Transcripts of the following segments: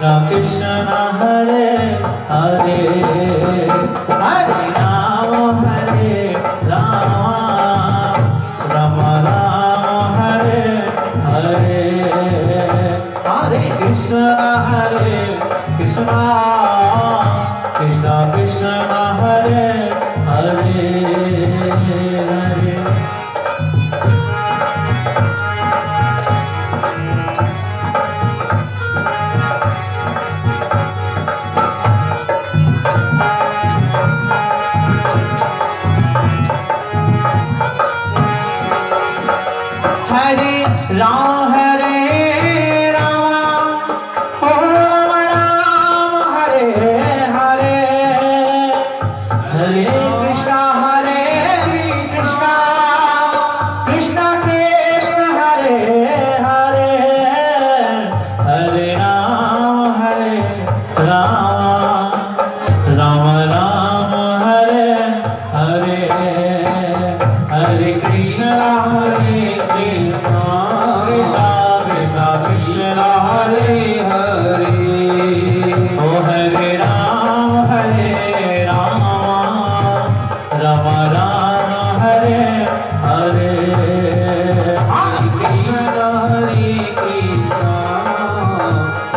कृष्ण कृष्ण हरे हरे हरे राम राम राम हरे हरे हरे कृष्ण कृष्ण कृष्ण हरे हरे हरे हरे राम हो राम हरे हरे हरे कृष्ण कृष्ण कृष्ण हरे हरे हरे राम राम राम हरे हरे हरे कृष्ण कृष्ण कृष्ण हरे हरे ओ हरे राम राम राम हरे हरे हरे कृष्ण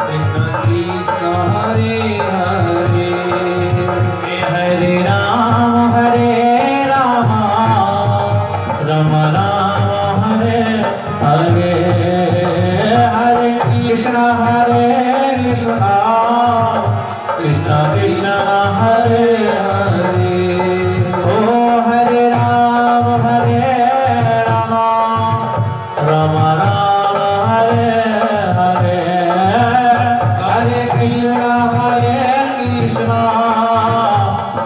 कृष्ण कृष्ण हरे हरे हरे राम राम राम हरे हरे हरे कृष्ण कृष्ण कृष्ण हरे हरे ओ हरे राम राम राम हरे हरे हरे कृष्ण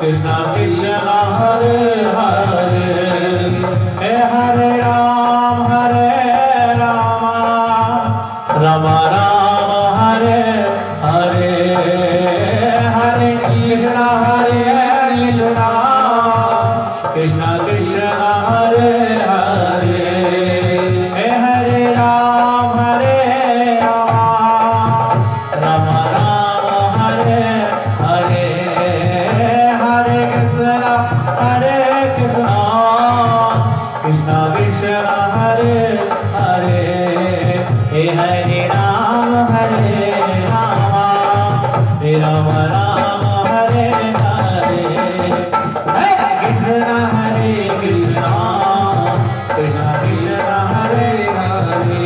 कृष्ण कृष्ण हरे हरे हरे राम राम राम हरे हरे हरे कृष्ण कृष्ण कृष्ण हरे हरे हरे राम राम राम हरे हरे हरे कृष्ण कृष्ण कृष्ण हरे हरे हरे राम राम हरे हरे हरे कृष्ण कृष्ण कृष्ण हरे हरे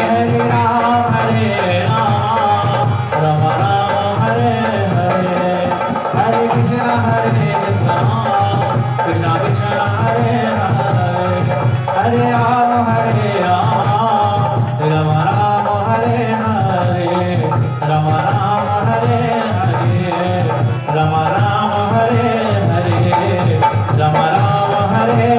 हरे राम राम राम हरे हरे हरे कृष्ण कृष्ण कृष्ण हरे हरे हरे राम राम राम हरे हरे राम हरे हरे राम हरे हरे राम हरे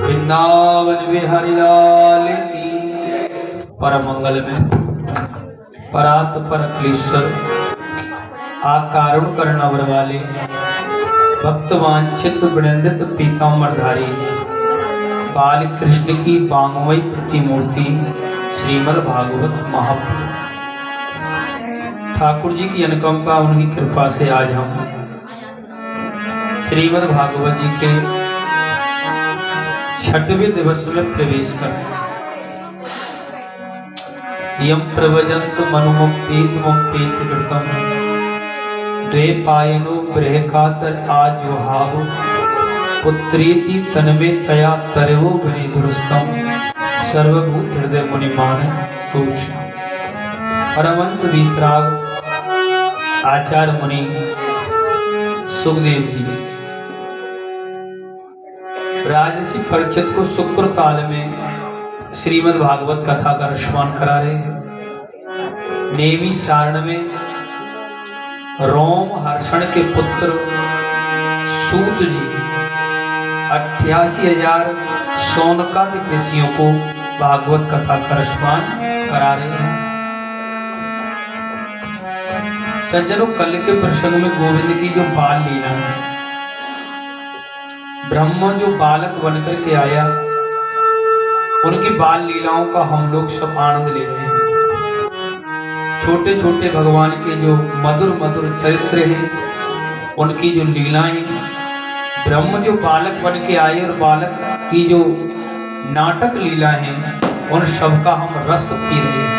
वृंदावन बिहारी लाल की परम मंगल में परात पर क्लेश्वर आकारुण करनावर वाले भक्तवांछित वृंदित पीताम्बरधारी बाल कृष्ण की बांगमयी प्रतिमूर्ति श्रीमद् भागवत महाप्रभु ठाकुर जी की अनुकंपा उनकी कृपा से आज हम श्रीमद् भागवत जी के 6वें दिवस में प्रवेश करते हैं। यम प्रवजंत मनुमुपेत मुपेत कृतम द्वैपायनो बृहकातर आजुहाव पुत्रेति तन्मे तया तरवो बने दुरुस्तम सर्वभूत हृदय मुनिमान पूछ परमंश वीतराग आचार्य मुनि सुखदेव जी राजसी परीक्षित को शुक्र ताल में श्रीमद् भागवत कथा का रसपान करा रहे हैं। नेमी सारण में रोम हर्षण के पुत्र सूत जी 88,000 सोनकादि ऋषियों को भागवत कथा का रसपान करा रहे हैं। सज्जनों, कल के प्रसंग में गोविंद की जो बाल लीला है, ब्रह्म जो बालक बनकर के आया उनकी बाल लीलाओं का हम लोग सब आनंद ले रहे हैं। छोटे छोटे भगवान के जो मधुर मधुर चरित्र हैं, उनकी जो लीलाएं, ब्रह्म जो बालक बन के आए और बालक की जो नाटक लीला है, उन सब का हम रस पी रहे हैं।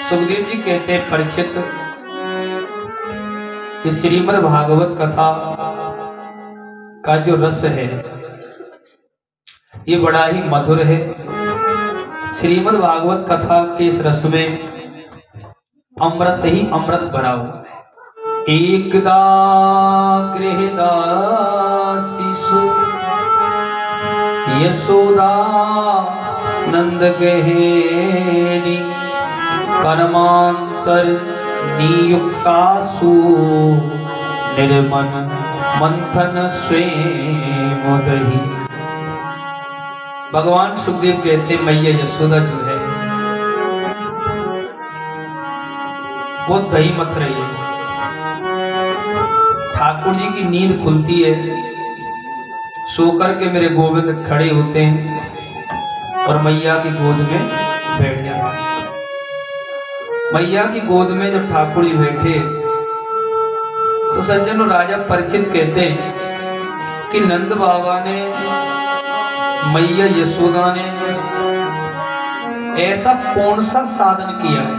सुखदेव जी कहते हैं, परीक्षित, इस श्रीमद् भागवत कथा का जो रस है ये बड़ा ही मधुर है। श्रीमद् भागवत कथा के इस रस में अमृत ही अमृत भरा हुआ है। एकदा गृहदासीसु यशोदा नंद गहेनी कर्मांतर नियुक्तासु निर्मन मंथन स्वयं दही। भगवान सुखदेव कहते हैं, मैया यशोदा जो है वो दही मथ रही है। ठाकुर जी की नींद खुलती है, सो करके मेरे गोविंद खड़े होते हैं और मैया की गोद में बैठ जाते हैं। मैया की गोद में जब ठाकुर जी बैठे तो सज्जनों, राजा परीक्षित कहते हैं कि नंद बाबा ने, मैया यशोदा ने ऐसा कौन सा साधन किया है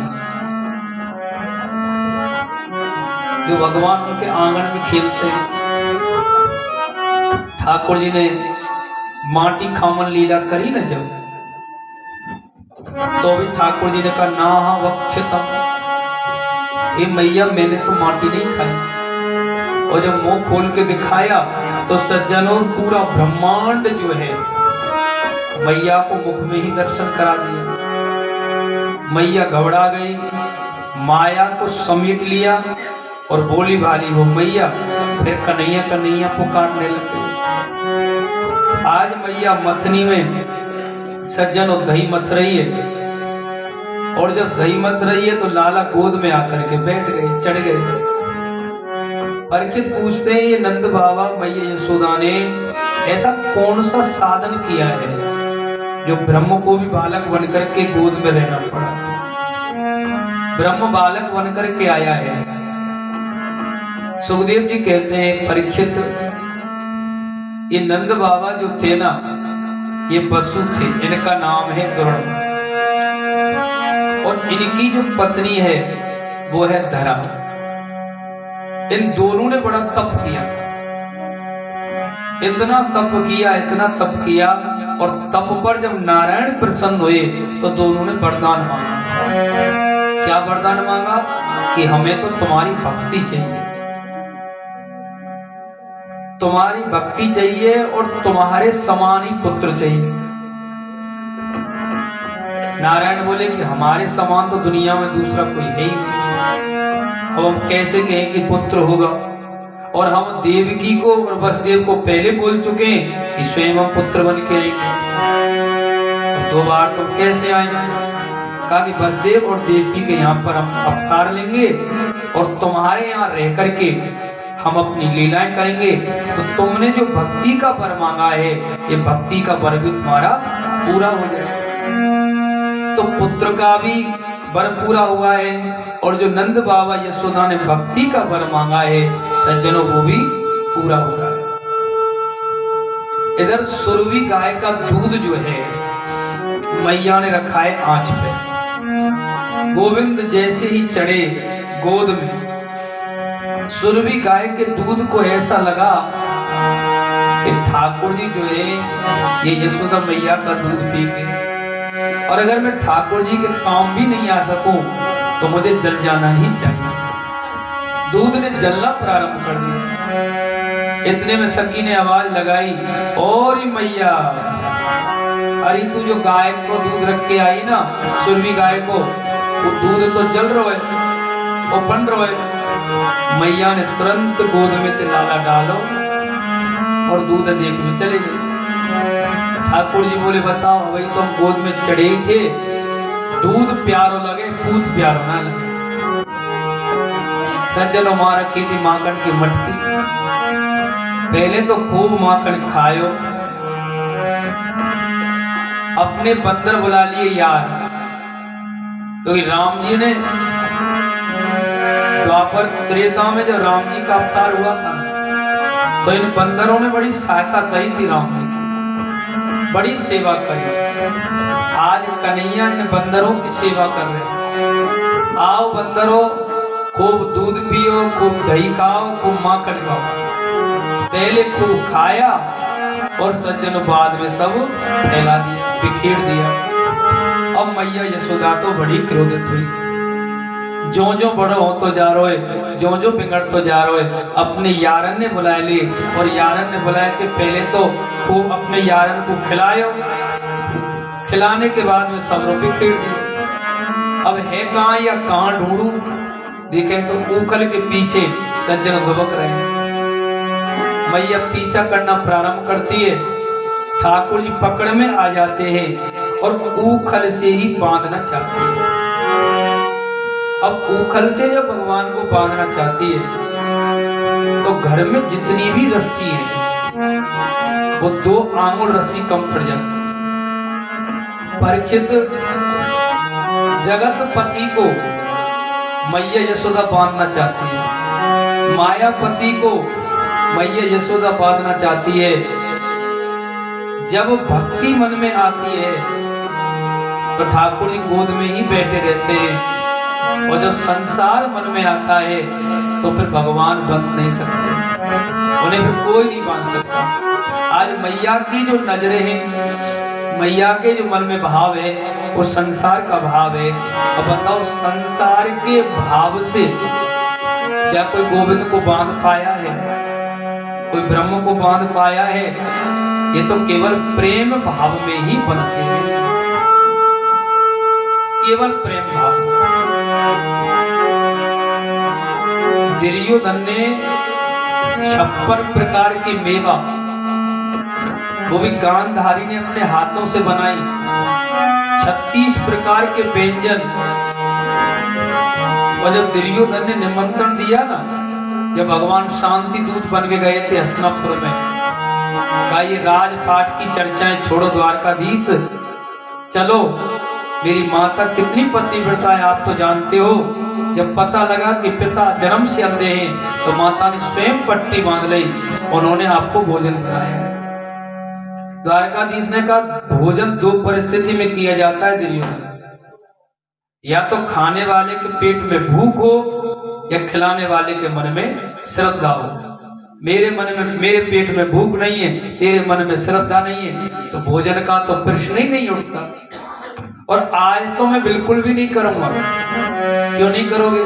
जो भगवान उनके आंगन में खेलते हैं। ठाकुर जी ने माटी खामन लीला करी ना जब, तो भी ठाकुर जी ने कहा, ना वक्षतम, हे मैया मैंने तो माटी नहीं खाई। और जब मुंह खोल के दिखाया तो सज्जनों, पूरा ब्रह्मांड जो है मैया को मुख में ही दर्शन करा दिया। मैया घबरा गई, माया को समेट लिया और बोली भाली वो मैया, फिर कन्हैया कन्हैया पुकारने लग गई। आज मैया मथनी में सज्जनों दही मथ रही है, और जब दही मथ रही है तो लाला गोद में आकर के बैठ गए, चढ़ गए। परीक्षित पूछते हैं, ये नंद बाबा मैया यशोदा ने ऐसा कौन सा साधन किया है जो ब्रह्म को भी बालक बनकर के गोद में रहना पड़ा। ब्रह्म बालक बनकर के आया है। सुखदेव जी कहते हैं, परीक्षित, ये नंद बाबा जो थे ना, ये वसु थे, इनका नाम है द्रोण, और इनकी जो पत्नी है वो है धरा। इन दोनों ने बड़ा तप किया था, इतना तप किया, इतना तप किया, और तप पर जब नारायण प्रसन्न हुए तो दोनों ने वरदान मांगा। क्या वरदान मांगा? कि हमें तो तुम्हारी भक्ति चाहिए, तुम्हारी भक्ति चाहिए और तुम्हारे समान ही पुत्र चाहिए। नारायण बोले कि हमारे समान तो दुनिया में दूसरा कोई है ही नहीं, अब हम कैसे कहें कि पुत्र होगा। और हम देवकी को और वसुदेव को पहले बोल चुके हैं कि स्वयं हम पुत्र बन के आएंगे, तो 2 बार तो कैसे आएंगे। कहा कि वसुदेव और देवकी के यहाँ पर हम अवतार लेंगे और तुम्हारे यहाँ रह करके हम अपनी लीलाएं करेंगे, तो तुमने जो भक्ति का वर मांगा है, ये भक्ति का वर भी तुम्हारा पूरा हो जाएगा। तो पुत्र का भी वर पूरा हुआ है, और जो नंद बाबा यशोदा ने भक्ति का वर मांगा है सज्जनों, वो भी पूरा हो रहा है। इधर सुरभि गाय का दूध जो है मैया ने रखा है आंच पे। गोविंद जैसे ही चढ़े गोद में, सुरभि गाय के दूध को ऐसा लगा कि ठाकुर जी जो है ये यशोदा मैया का दूध पी गए, और अगर मैं ठाकुर जी के काम भी नहीं आ सकूं तो मुझे जल जाना ही चाहिए। दूध ने जलना प्रारंभ कर दिया। इतने में सखी ने आवाज लगाई, और मैया, अरे तू जो गाय को दूध रख के आई ना, सुरभि गाय को, वो दूध तो जल रहा है, वो बन रहा है। मैया ने तुरंत गोद में तिलाला डालो और दूध देख में चले गए। ठाकुर जी बोले, बताओ, वही तो हम गोद में चढ़े ही थे, दूध प्यारो लगे, पूत प्यारो ना लगे। सज्जनों, मां रखी थी माखन की मटकी, पहले तो खूब माखन खायो, अपने बंदर बुला लिए यार, क्योंकि राम जी ने द्वापर त्रेता में जब राम जी का अवतार हुआ था तो इन बंदरों ने बड़ी सहायता करी थी राम जी की, बड़ी सेवा करी। आज कन्हैया इन बंदरों की सेवा कर रहे। आओ बंदरों, खूब दूध पियो, खूब दही खाओ, खूब माखन खाओ। पहले खूब खाया और सज्जन बाद में सब फैला दिया, बिखेर दिया। अब मैया यशोदा तो बड़ी क्रोधित हुई। जो जो बड़ो हो तो जा रहे, जो जो बिगड़ तो जा रहे, अपने यारन ने बुलाया ले, और यारन ने बुलाया कि पहले तो खूब अपने यारन को खिलायो, खिलाने के बाद में सब रुपये खेड़ दिए। अब है कहाँ या कहाँ ढूंढूं? देखें तो ऊखल के पीछे सज्जन धुबक रहे हैं। मैया पीछा करना प्रारंभ करती है, ठाकुर जी पकड़ में आ जाते हैं और ऊखल से ही बांधना चाहते हैं। अब ऊखल से जब भगवान को बांधना चाहती है तो घर में जितनी भी रस्सी है वो 2 आंगुल रस्सी कम पड़ जाती है। परीक्षित जगतपति को मैया यशोदा बांधना चाहती है, मायापति को मैया यशोदा बांधना चाहती है। जब भक्ति मन में आती है तो ठाकुर जी गोद में ही बैठे रहते हैं, और जब संसार मन में आता है तो फिर भगवान बंध नहीं सकते, उन्हें फिर कोई नहीं बांध सकता। आज मैया की जो नजरें हैं, मैया के जो मन में भाव है वो संसार का भाव है। अब बताओ, संसार के भाव से क्या कोई गोविंद को बांध पाया है? कोई ब्रह्म को बांध पाया है? ये तो केवल प्रेम भाव में ही बनते हैं, केवल प्रेम भाव। दुर्योधन ने 56 प्रकार की मेवा, वो भी गांधारी ने अपने हाथों से बनाई, 36 प्रकार के व्यंजन। और जब दुर्योधन ने निमंत्रण दिया ना, जब भगवान शांति दूत बन के गए थे हस्तिनापुर में, कहा ये राजपाट की चर्चाएं छोड़ो द्वारकाधीश, चलो मेरी माता कितनी पतिव्रता है आप तो जानते हो। जब पता लगा कि पिता जन्म से अंधे हैं तो माता ने स्वयं पट्टी बांध ली, उन्होंने आपको भोजन कराया है। द्वारकाधीश ने कहा भोजन 2 परिस्थिति में किया जाता है दुर्योधन, या तो खाने वाले के पेट में भूख हो या खिलाने वाले के मन में श्रद्धा हो। मेरे पेट में भूख नहीं है, तेरे मन में श्रद्धा नहीं है, तो भोजन का तो प्रश्न ही नहीं उठता। और आज तो मैं बिल्कुल भी नहीं करूंगा। क्यों नहीं करोगे?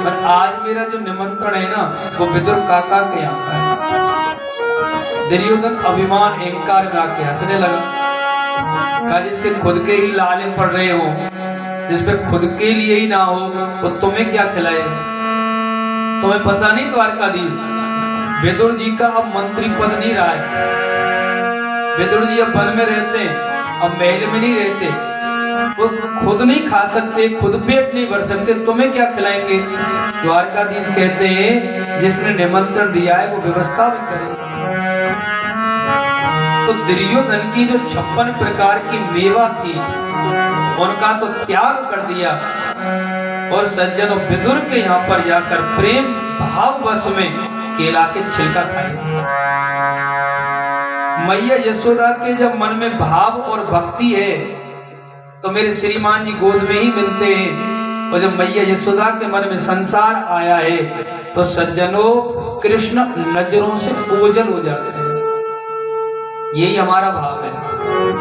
पर आज मेरा जो निमंत्रण है ना वो विदुर काका के यहाँ का है। दुर्योधन अभिमान अहंकार में आके हंसने लगा, कहा जिसके खुद के ही लाले पड़ रहे हो, जिसपे खुद के लिए ही ना हो, वो तुम्हें क्या खिलाए? तुम्हें पता नहीं द्वारकाधीश, विदुर जी का अब मंत्री पद नहीं रहा है। विदुर जी अब वन में रहते हैं, अब महल में नहीं रहते, वो खुद नहीं खा सकते, खुद पेट नहीं भर सकते, तुम्हें क्या खिलाएंगे? द्वारकाधीश कहते हैं जिसने निमंत्रण दिया है वो व्यवस्था भी करे। तो दुर्योधन की जो 56 प्रकार की मेवा थी उनका तो त्याग कर दिया, और सज्जनों विदुर के यहाँ पर जाकर प्रेम भाव वश में केला के छिलका खाए। मैया यशोदा के जब मन में भाव और भक्ति है तो मेरे श्रीमान जी गोद में ही मिलते हैं, और जब मैया यशोदा के मन में संसार आया है तो सज्जनों कृष्ण नजरों से ओझल हो जाते हैं। यही हमारा भाव है,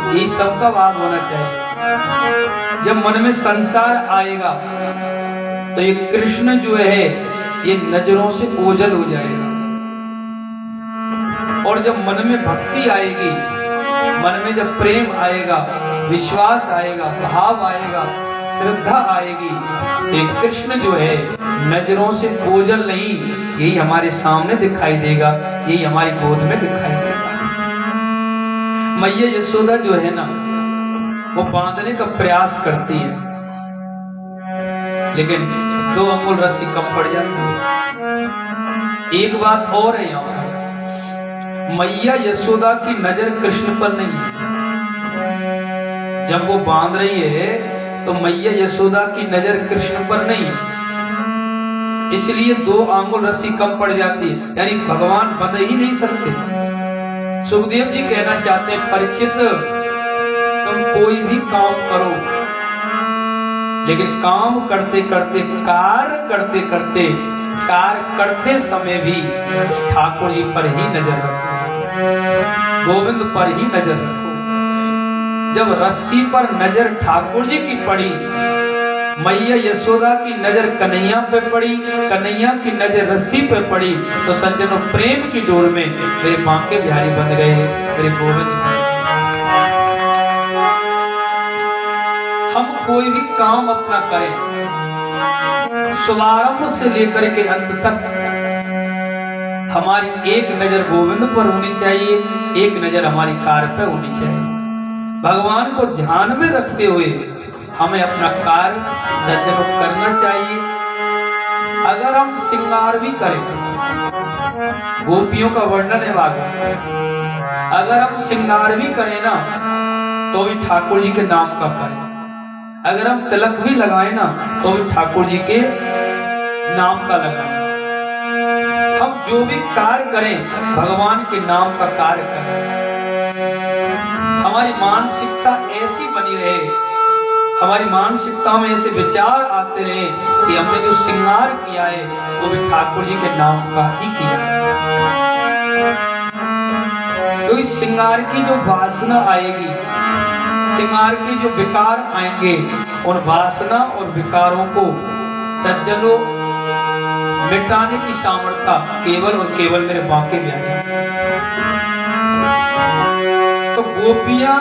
यही सबका भाव होना चाहिए। जब मन में संसार आएगा तो ये कृष्ण जो है ये नजरों से ओझल हो जाएगा, और जब मन में भक्ति आएगी, मन में जब प्रेम आएगा, विश्वास आएगा, भाव आएगा, श्रद्धा आएगी, तो ये कृष्ण जो है नजरों से ओझल नहीं, यही हमारे सामने दिखाई देगा, यही हमारी गोद में दिखाई देगा। मैया यशोदा जो है ना वो बांधने का प्रयास करती है, लेकिन 2 अंगुल रस्सी कम पड़ जाती है। एक बात और है यहाँ, मैया यशोदा की नजर कृष्ण पर नहीं है, जब वो बांध रही है तो मैया यशोदा की नजर कृष्ण पर नहीं है, इसलिए 2 आंगुल रस्सी कम पड़ जाती है, यानी भगवान बंध ही नहीं सकते। सुखदेव जी कहना चाहते हैं, परीक्षित तुम कोई भी काम करो, लेकिन काम करते करते, कार्य करते समय भी ठाकुर जी पर ही नजर रखो, गोविंद पर ही नजर रखो। जब रस्सी पर नजर ठाकुर जी की पड़ी, मैया यशोदा की नजर कन्हैया पे पड़ी, कन्हैया की नजर रस्सी पे पड़ी, तो सज्जनों प्रेम की डोर में मेरे बांके बिहारी बन गए, मेरे गोविंद। हम कोई भी काम अपना करें, शुभारंभ से लेकर के अंत तक हमारी एक नजर गोविंद पर होनी चाहिए, एक नजर हमारी कार्य पर होनी चाहिए। भगवान को ध्यान में रखते हुए हमें अपना कार्य सज्जनों करना चाहिए। अगर हम श्रृंगार भी करें, गोपियों का वर्णन है भागवत, अगर हम श्रृंगार भी करें ना तो भी ठाकुर जी के नाम का करें, अगर हम तिलक भी लगाए ना तो भी ठाकुर जी के नाम का लगाएं। हम जो भी कार्य करें भगवान के नाम का कार्य करें। हमारी मानसिकता ऐसी बनी रहे, हमारी मानसिकता में ऐसे विचार आते रहे कि हमने जो श्रृंगार किया है वो भी ठाकुर जी के नाम का ही किया है। तो इस श्रृंगार की जो वासना आएगी, श्रृंगार के जो विकार आएंगे, उन वासना और विकारों को सज्जनों मिटाने की सामर्थ्य केवल और केवल मेरे बांके में आई। तो गोपियां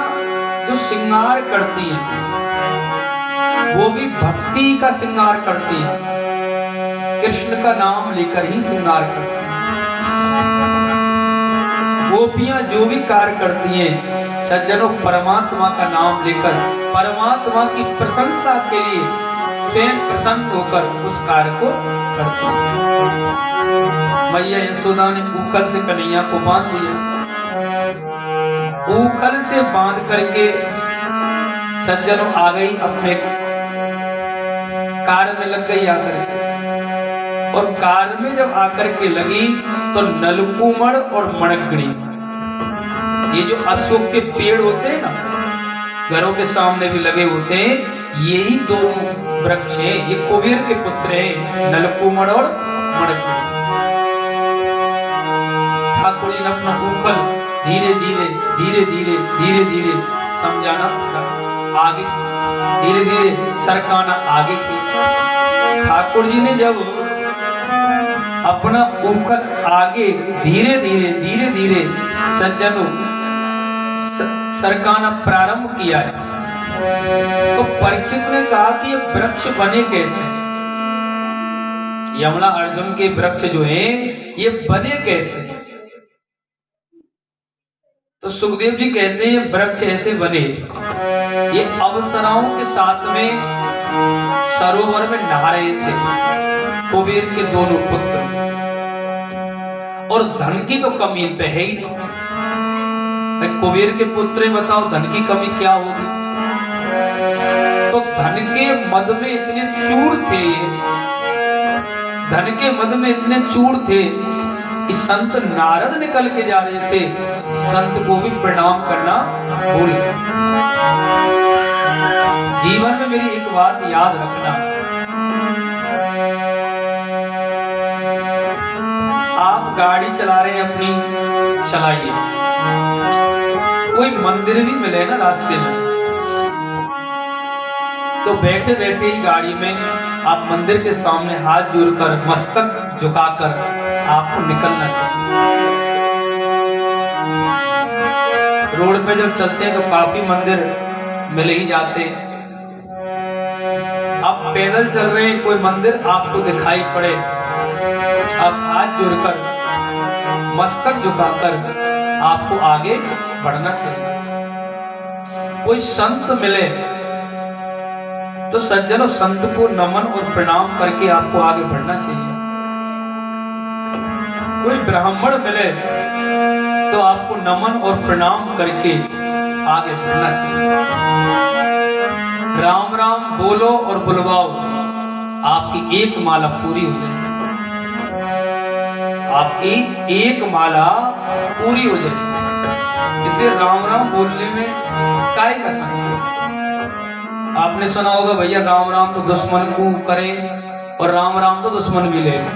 जो श्रृंगार करती हैं वो भी भक्ति का श्रृंगार करती हैं, कृष्ण का नाम लेकर ही श्रृंगार करती हैं। गोपियां जो भी कार्य करती हैं सज्जनों परमात्मा का नाम लेकर, परमात्मा की प्रशंसा के लिए स्वयं प्रसन्न होकर उस कार्य को करती हैं। मैया यशोदा ने ऊखल से कन्हैया को बांध दिया, ऊखल से बांध करके सज्जनों आ गई, अपने कार्य में लग गई आकर के, और कार्य में जब आकर के लगी तो नलकुमड़ और मणकगणी, ये जो अशोक के पेड़ होते हैं ना, घरों के सामने भी लगे होते हैं, यही दोनों वृक्ष हैं, ये कुबेर के पुत्र हैं, नलकुमड़ और मणकगणी। ठाकुर जी ने अपना ऊखल धीरे धीरे समझाना, आगे धीरे धीरे सरकाना आगे की। ठाकुर जी ने जब अपना ऊखल आगे धीरे धीरे सज्जनों सरकाना प्रारंभ किया है, तो परीक्षित ने कहा कि ये वृक्ष बने कैसे, यमला अर्जुन के वृक्ष जो हैं ये बने कैसे। तो सुखदेव जी कहते हैं वृक्ष ऐसे बने, ये अप्सराओं के साथ में सरोवर में नहा रहे थे कुबेर के दोनों पुत्र, और धन की तो कमी इन पे है ही नहीं। कुबेर के पुत्र बताओ धन की कमी क्या होगी। तो धन के मद में इतने चूर थे, धन के मद में इतने चूर थे कि संत नारद निकल के जा रहे थे, संत को भी प्रणाम करना भूल गए। जीवन में मेरी एक बात याद रखना, आप गाड़ी चला रहे हैं अपनी, चलाइए, कोई मंदिर भी मिले ना रास्ते में तो बैठे बैठे ही गाड़ी में आप मंदिर के सामने हाथ जोड़कर मस्तक झुकाकर आपको निकलना चाहिए। रोड पे जब चलते हैं तो काफी मंदिर मिल ही जाते हैं, आप पैदल चल रहे हैं, कोई मंदिर आपको दिखाई पड़े, आप हाथ जोड़कर मस्तक झुकाकर आपको आगे बढ़ना चाहिए। कोई संत मिले तो सज्जनों संत को नमन और प्रणाम करके आपको आगे बढ़ना चाहिए। कोई ब्राह्मण मिले तो आपको नमन और प्रणाम करके आगे बढ़ना चाहिए। राम राम बोलो और बुलवाओ, आपकी एक माला पूरी हो जाएगी। आपकी एक माला पूरी हो जाएगी। इतने राम राम बोलने में काय का संग। आपने सुना होगा भैया, राम राम तो दुश्मन को करें और राम राम तो दुश्मन भी ले लें।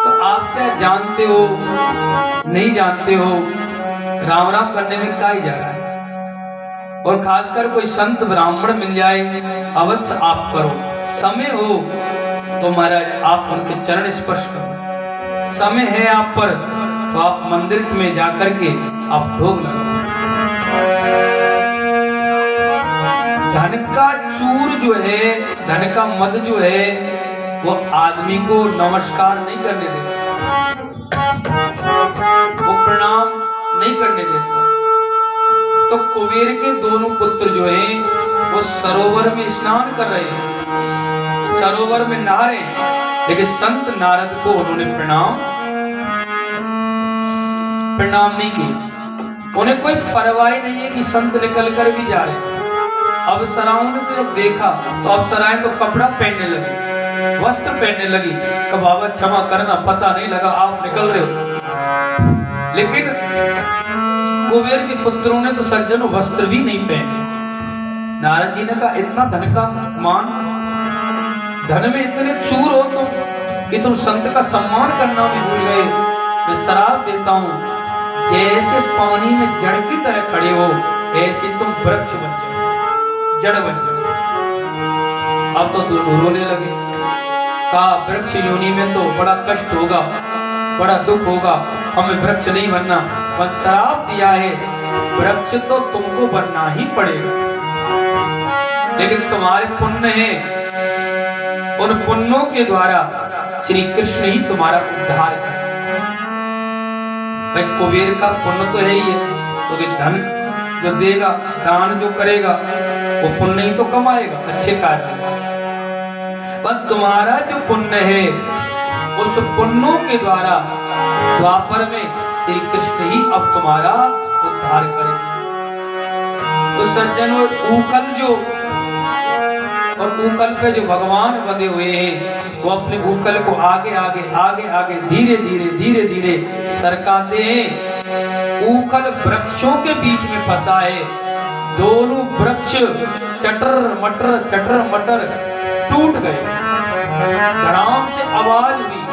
तो आप चाहे जानते हो नहीं जानते हो, राम राम करने में काय जा रहा है। और खासकर कोई संत ब्राह्मण मिल जाए, अवश्य आप करो। समय हो तो महाराज आप उनके चरण स्पर्श करो। समय है आप पर तो आप मंदिर में जाकर के आप भोग लगाओ। धन का चूर जो है, धन का मद जो है, वो आदमी को नमस्कार नहीं करने देता, वो प्रणाम नहीं करने देता। तो कुबेर के दोनों पुत्र जो हैं वो सरोवर में स्नान कर रहे हैं, सरोवर में नहा रहे हैं, लेकिन संत नारद को उन्होंने प्रणाम नहीं किया। उन्हें कोई परवाह नहीं है कि संत निकल कर भी जा रहे हैं। अप्सराओं ने तो जब देखा तो अप्सराएं तो कपड़ा पहनने लगी, वस्त्र पहनने लगी। कि बाबा क्षमा करना, पता नहीं लगा आप निकल रहे हो। लेकिन कुबेर के पुत्रों ने तो सज्जनों वस्त्र भी नहीं पहने। नारद जी ने कहा, इतना धन का मान, धन में इतने चूर हो तुम कि तुम संत का सम्मान करना भी भूल गए। मैं श्राप देता हूं, जैसे पानी में जड़ की तरह खड़े हो, ऐसे तुम वृक्ष बन जाओ, जड़ बन जाओ। अब तो दोनों रोने लगे। कहा, वृक्ष योनि में तो बड़ा कष्ट होगा, बड़ा दुख होगा, हमें वृक्ष नहीं बनना। पर श्राप दिया है, वृक्ष तो तुमको बनना ही पड़ेगा। लेकिन तुम्हारे पुण्य हैं, उन पुण्यों के द्वारा श्री कृष्ण ही तुम्हारा उद्धार करेंगे। भाई कुबेर का पुण्य तो है ही है, क्योंकि धन जो देगा, दान जो करेगा, वो पुण्य ही तो कमाएगा अच्छे कार्य। पर तुम्हारा जो पुण्य है, उस पुण्यों के द्वारा द्वापर में श्री कृष्ण ही अब तुम्हारा उद्धार करेंगे। तो सज्जनों, ऊकल जो और ऊकल पे जो भगवान बंधे हुए हैं, वो अपने ऊकल को आगे आगे आगे आगे धीरे धीरे धीरे धीरे सरकाते हैं। ऊकल वृक्षों के बीच में फंसा है। दोनों वृक्ष चटर मटर टूट गए। धड़ाम से आवाज हुई,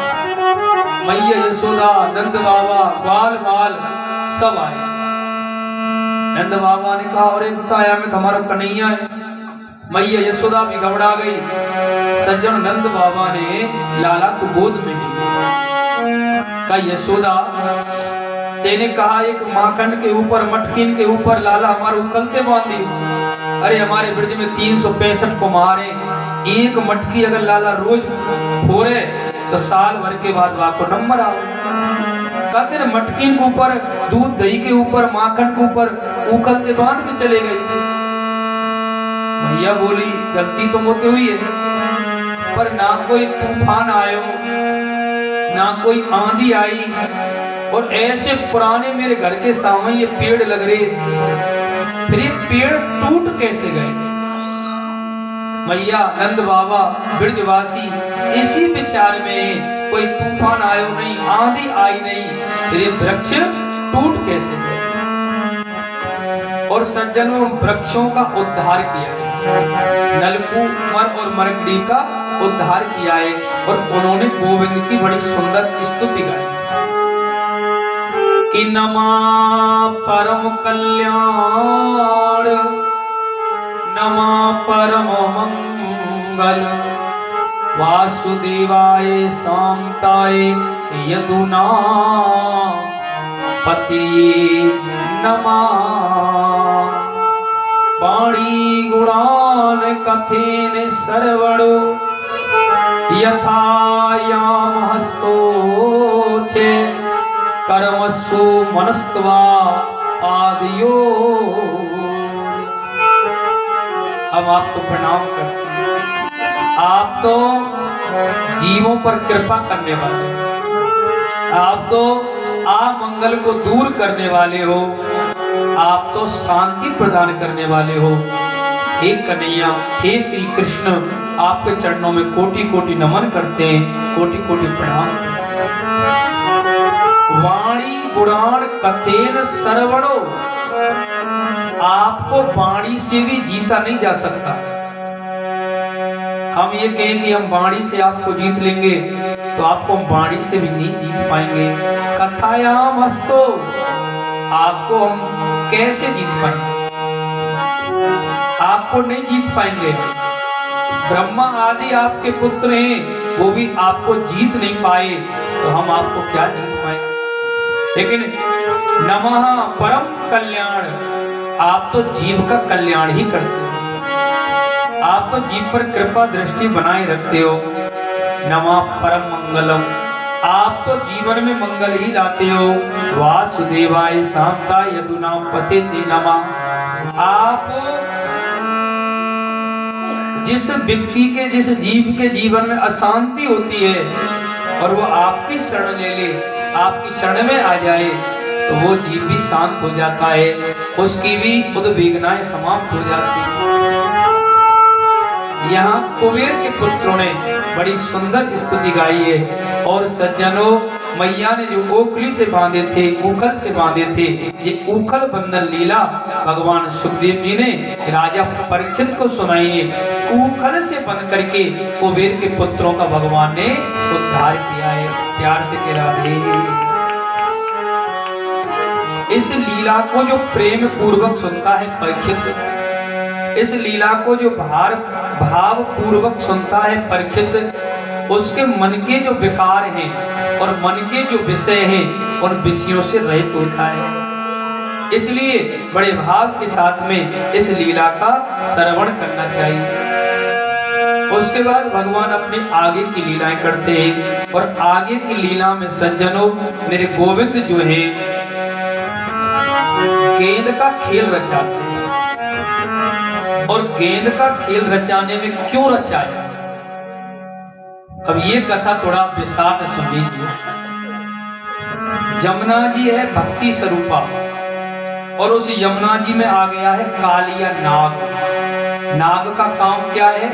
मैया यशोदा, नंद बाबा, ग्वाल बाल सब आए। नंद बाबा ने कहा, अरे बताया मैं तुम्हारा कन्हैया है। मैया यशोदा भी घबरा गई। सज्जन, नंद बाबा ने लाला को गोद में ली। कहा, यशोदा तेने कहा एक माखन के ऊपर, मटकिन के ऊपर लाला हमारे उकलते बांधी। अरे हमारे ब्रज में 365 कुमार हैं, एक मटकी अगर लाला रोज फोड़े तो साल भर के बाद वाको नंबर आओ। कहते न मटकिन के ऊपर, दूध दही के ऊपर, माखन के ऊपर उकलते बांध के चले गए। भैया बोली, गलती तो मुझसे हुई है, पर ना कोई तूफान आयो, ना कोई आंधी आई, और ऐसे पुराने मेरे घर के सामने ये पेड़ लग रहे, फिर ये पेड़ टूट कैसे गए। मैया नंद बाबा ब्रजवासी इसी विचार में, कोई तूफान आयो नहीं, आंधी आई नहीं, फिर ये वृक्ष टूट कैसे गए। और सज्जनों, वृक्षों का उद्धार किया है, नलकूबर और मरकड़ी का उद्धार किया है। और उन्होंने गोविंद की बड़ी सुंदर स्तुति गाई कि नमा परम कल्याण, नमा परम मंगल, वासुदेवाय शांताय यदुना पति नमः। पाणी गुणान कथेन सर्वणो यथायाम हस्तोचे, कर्मसु मनस्त्वा आदियो। हम आपको प्रणाम करते हैं। आप तो जीवों पर कृपा करने वाले हो, आप तो अमंगल को दूर करने वाले हो, आप तो शांति प्रदान करने वाले हो। हे कन्हैया, हे श्री कृष्ण, आपके चरणों में कोटि कोटि नमन करते हैं, कोटि कोटि प्रणाम करते हैं। वाणी गुणान कथेन सर्वणो, आपको वाणी से भी जीता नहीं जा सकता। हम ये कहें कि हम वाणी से आपको जीत लेंगे, तो आपको वाणी से भी नहीं जीत पाएंगे। कथायाम हस्तो, आपको हम कैसे जीत पाएंगे? आपको नहीं जीत पाएंगे। ब्रह्मा आदि आपके पुत्र हैं, वो भी आपको जीत नहीं पाए, तो हम आपको क्या जीत पाएंगे? लेकिन नमः परम कल्याण, आप तो जीव का कल्याण ही करते हो, आप तो जीव पर कृपा दृष्टि बनाए रखते हो। नमः परम मंगलम, आप तो जीवन में मंगल ही लाते हो। वासुदेवाय शांताय यदुनाम पते ते नमः, आप जिस व्यक्ति के, जिस जीव के जीवन में अशांति होती है और वो आपकी शरण ले ले, आपकी शरण में आ जाए, तो वो जीव भी शांत हो जाता है, उसकी भी उद्विग्नाएं समाप्त हो जाती है। यहाँ कुबेर के पुत्रों ने बड़ी सुंदर स्तुति गाई है। और सज्जनों, मैया ने जो ओखली से बांधे थे, ऊखल से बांधे थे, ये ऊखल बंधन लीला भगवान सुखदेव जी ने राजा परीक्षित को सुनाई है। ऊखल से बंध करके कुबेर के पुत्रों का भगवान ने उद्धार किया है। प्यार से कह राधे। इस लीला को जो प्रेम पूर्वक सुनता है परीक्षित, इस लीला को जो भाव पूर्वक सुनता है परीक्षित, उसके मन के जो विकार हैं और मन के जो विषय हैं, उन विषयों से रहित होता है। इसलिए बड़े भाव के साथ में इस लीला का श्रवण करना चाहिए। उसके बाद भगवान अपने आगे की लीलाएं करते हैं। और आगे की लीला में सज्जनों, मेरे गोविंद जो है गेंद का खेल रचाते हैं। और गेंद का खेल रचाने में क्यों रचाया, अब ये कथा थोड़ा विस्तार से सुन लीजिए। यमुना जी है भक्ति स्वरूपा, और उस यमुना जी में आ गया है कालिया नाग। नाग का काम क्या है?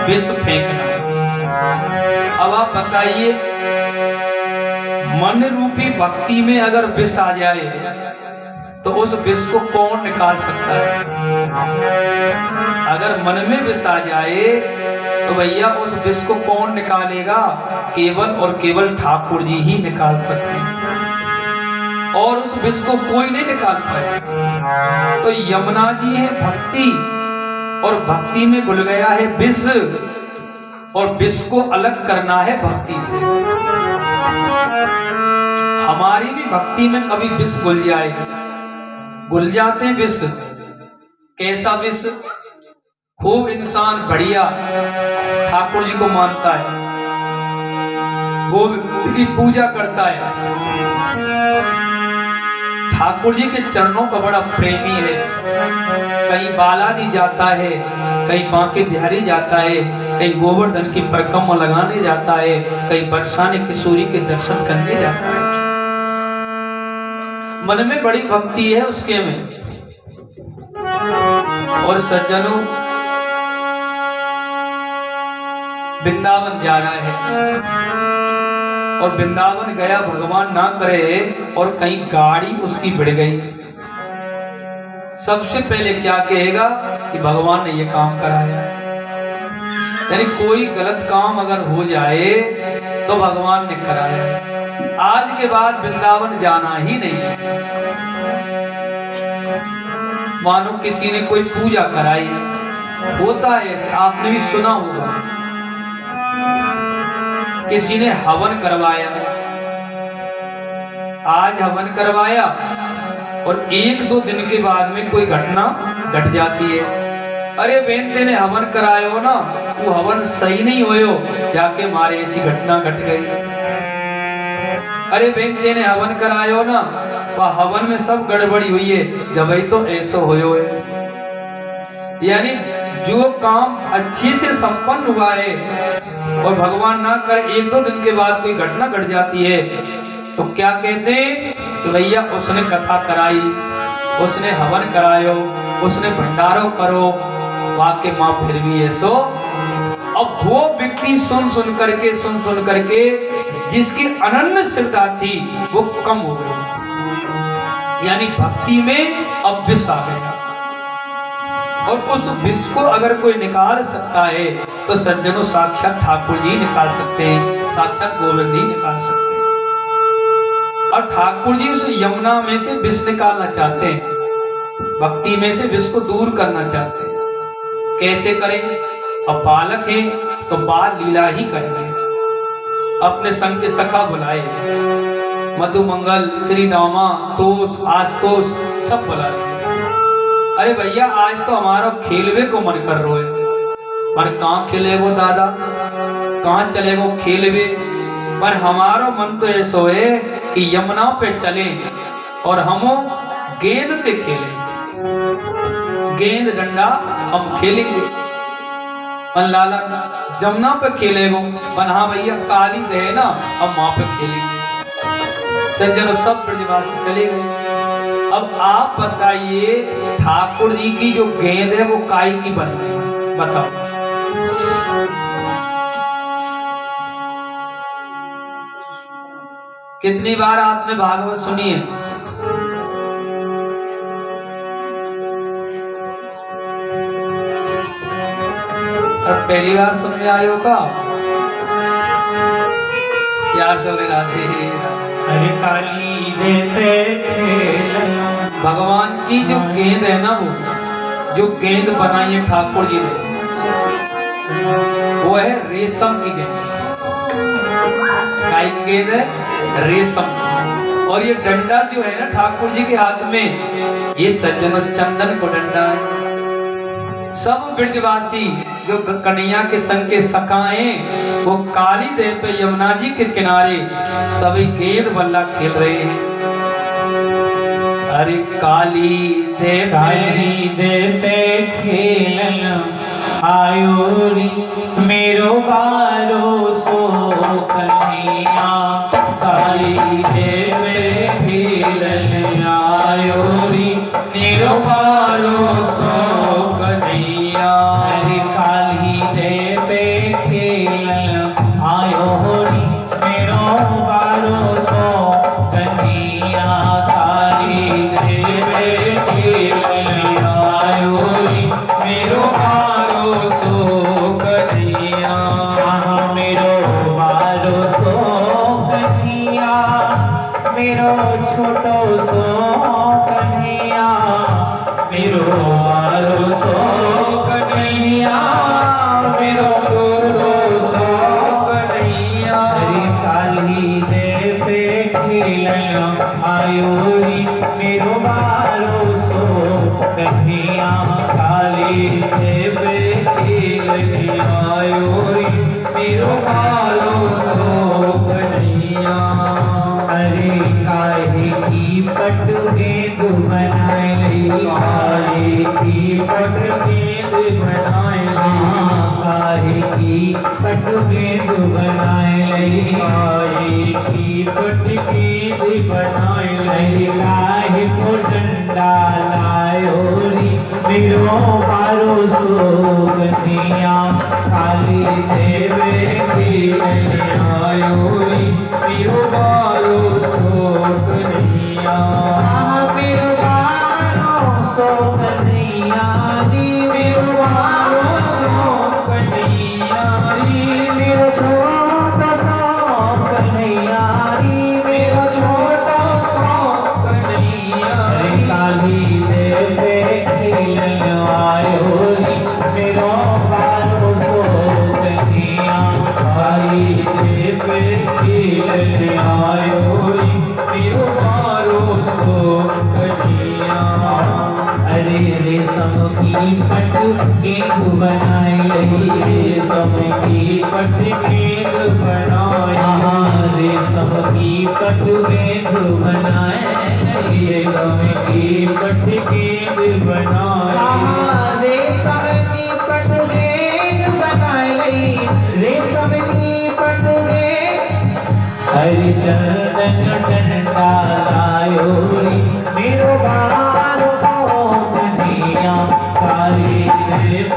विष फेंकना। अब आप बताइए, मन रूपी भक्ति में अगर विष आ जाए तो उस विष को कौन निकाल सकता है? अगर मन में विष आ जाए तो भैया उस विष को कौन निकालेगा? केवल और केवल ठाकुर जी ही निकाल सकते हैं, और उस विष को कोई नहीं निकाल पाए। तो यमुना जी है भक्ति, और भक्ति में घुल गया है विष, और विष को अलग करना है भक्ति से। हमारी भी भक्ति में कभी विष घुल जाए, घुल जाते हैं विष। कैसा विष? खूब इंसान बढ़िया ठाकुर जी को मानता है, गोविंद की पूजा करता है, ठाकुर जी के चरणों का बड़ा प्रेमी है, कहीं बालाजी जाता है, कहीं बांके बिहारी जाता है, कहीं गोवर्धन की परिक्रमा लगाने जाता है, कहीं बरसाने किशोरी के दर्शन करने जाता है। मन में बड़ी भक्ति है उसके में। और सज्जनों, वृंदावन जा रहा है, और वृंदावन गया, भगवान ना करे और कहीं गाड़ी उसकी भिड़ गई, सबसे पहले क्या कहेगा कि भगवान ने ये काम कराया। यानी कोई गलत काम अगर हो जाए तो भगवान ने कराया। आज के बाद वृंदावन जाना ही नहीं है। मानो किसी ने कोई पूजा कराई, होता है ऐसे, आपने भी सुना होगा, किसी ने हवन करवाया, आज हवन करवाया और 1-2 दिन के बाद में कोई घटना घट जाती है। अरे बेन तेने हवन कराया हो ना, वो हवन सही नहीं होयो, जाके मारे ऐसी घटना घट गई। अरे बेन तेने हवन कराया हो ना, वह हवन में सब गड़बड़ी हुई है, जब ही तो ऐसा होयो है। यानी जो काम अच्छी से संपन्न हुआ है और भगवान ना कर 1-2 दिन के बाद कोई घटना घट जाती है, तो क्या कहते हैं कि भैया उसने कथा कराई, उसने हवन करायो, उसने भंडारो करो, वाके माँ फिर भी ऐसो। अब वो व्यक्ति सुन सुन करके जिसकी अनन्य श्रद्धा थी वो कम हो गई, यानी भक्ति में अब विष आ गया। और उस विष को अगर कोई निकाल सकता है तो सज्जनों साक्षात ठाकुर जी निकाल सकते हैं, साक्षात गोविंद जी निकाल सकते हैं। और ठाकुर जी उस यमुना में से विष निकालना चाहते हैं, भक्ति में से विष को दूर करना चाहते हैं। कैसे करेंगे? अब बालक है तो बाल लीला ही करेंगे। अपने संग के सखा बुलाए, मधुमंगल, श्री दामा, तोष, आशुतोष सब बुला लिए। अरे भैया आज तो हमारा खेलवे को मन कर रहा है, पर कहाँ खेले वो दादा, कहाँ चले वो खेलवे। पर हमारा मन तो ऐसा है कि यमुना पे चले और हम गेंद पे खेलें, गेंद डंडा हम खेलेंगे। पर लाला जमुना पे खेलेगो, पर हाँ भैया काली दे ना हम वहां पे खेलेंगे। सज्जनों सब ब्रजवासी चले गए। अब आप बताइए ठाकुर जी की जो गेंद है वो काय की बन रही है, बताओ। कितनी बार आपने भागवत सुनी है? और पहली बार सुन में आयो का? प्यार से बोले राधे अरे काली देते खेलना। भगवान की जो गेंद है ना, वो जो गेंद बनाई है ठाकुर जी ने, वो है रेशम की गेंद। काय की गेंद है? रेशम। और ये डंडा जो है ना ठाकुर जी के हाथ में, ये सज्जनों चंदन को डंडा है। सब ब्रजवासी जो कन्हैया के संग के सखाएं वो काली देव पे यमुना जी के किनारे सभी गेंद बल्ला खेल रहे हैं। अरे काली देव पे खेलना आयो री मेरो बारो सो कन्हैया। काली देव खेलना आयो री मेरो बारो सो कन्हैया। अरे काली देव खेलना आयो री मेरो बारो सो कन्हैया। काली देव खेलना आयो री मेरो बारो सो कन्हैया। मेरो बारो सो कन्हैया, मेरो छोटो सो कन्हैया। मेरो बारो सो कन्हैया, मेरो छोटो सो कन्हैया। अरे काली देव खेलना आयो री मेरो बारो सो कन्हैया। काली देव खेलना आयो री मेरो बारो सो कन्हैया। अरे काहे की पट गेंद बनाए लई, काहे की पट गेंद बनाए लई। काहे की पट गेंद बनाए लई, काहे की पट गेंद बनाए लई। काहे को डंडा लायो री मेरो बारो सो कन्हैया। काली देव खेलना आयो री मेरो बारो सो कन्हैया। मेरो बारो सो कन्हैया री मेरो बारो सो कन्हैया री। मेरो छोटो सो कन्हैया री मेरो छोटो सो कन्हैया। काली देव खेलना आयो री मेरो बारो सो कन्हैया। काली देव खेलना आयो री मेरो बारो सो कन्हैया। अरे रेशम की पट गेंद बनाए लई, रेशम की पट गेंद बनाए। रेशम की पट गेंद बनाए, रेशम की पट गेंद बनाए। रेशम की पट गेंद बनाए लई, रेशम की पट गेंद। हरि चंदन डंडा लायो री मेरो बारो सो कन्हैया। काली देव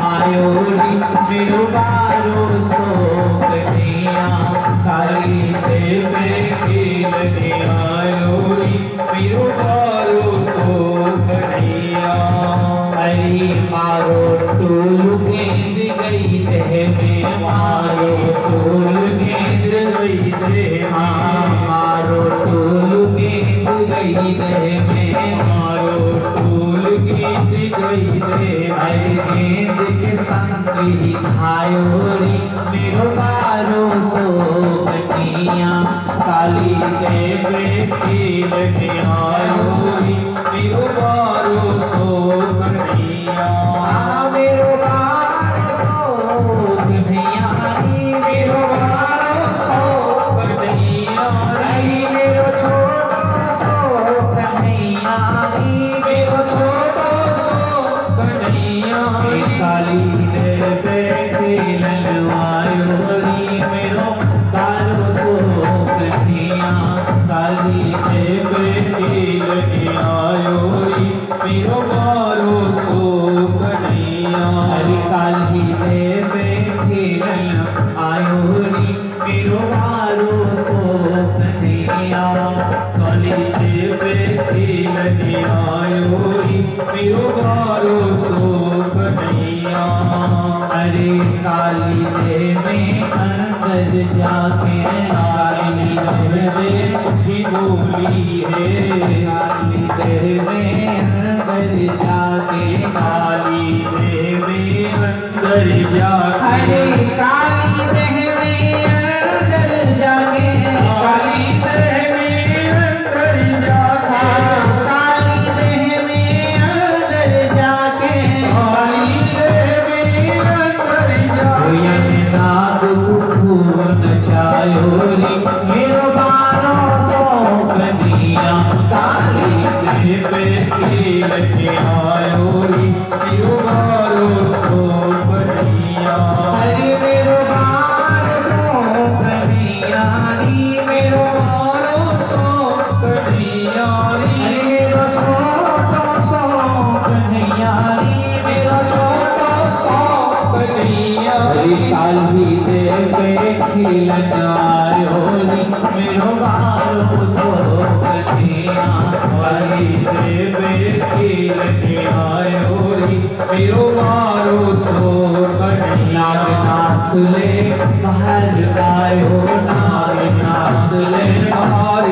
आयो री मेरो बारो सो कन्हैया काली देवे खेलने आयो री मेरो बारो सो कन्हैया अरे मारो टोल गेंद गई देह में मारो टोल गेंद गई देह हाँ मारो टोल गेंद गई देह में मारो टोल गेंद गई देह अरे गेंद के संग ही खायो री मेरो बारो सो कन्हैया काली देवे खेलने आयो री मेरो बारो सो कन्हैया मेरो बारो सो कन्हैया मेरो बारो सो कन्हैया मेरो छोटो सो कन्हैया मेरो छोटो सो कन्हैया काली देवे खेलन आयो री मेरो बारो सो कन्हैया काली देवे खेलन आयो री मेरो बारो सो कन्हैया हरि काली देवे खेलन आयो री मेरो बारो सो कन्हैया काली देवे खेलन आयो री मेरो बारो सो कन्हैया अरे काली देवे अंदर जाके काली देवे उठी बोली है काली देवे अंदर जाके काली देवे अंदर जाके अरे काली देवे अंदर जाके काली देवे अंदर जाके काली देवे अंदर जाके काली देवे अंदर जाके नाग खून छायो री मेरो बारो सो कन्हैया काली देवे खेलने आयो री मेरो बारो सो कन्हैया हरि मेरो बारो सो कन्हैया री मेरो बारो सो कन्हैया री मेरो छोटो सो कन्हैया री मेरो छोटो सो कन्हैया री काली देवे खेलन आयो री मेरो बारो सो कन्हैया काली देवे खेलने आयो री मेरो बारो सो कन्हैया नाथ ले बाहर आयो नागनाथ ले बाहर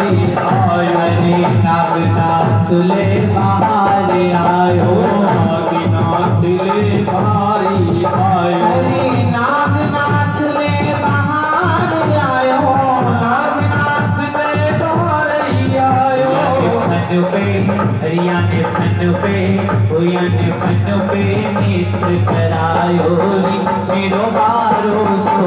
आयो रे नागनाथ ले बाहर आयो नागनाथ ले बाहर आयो रे नागनाथ ले बाहर आयो नागनाथ ले बाहर आयो फन पे हरिया ने फन पे होया ने फन पे नेत्र करायो री मेरो बारो सो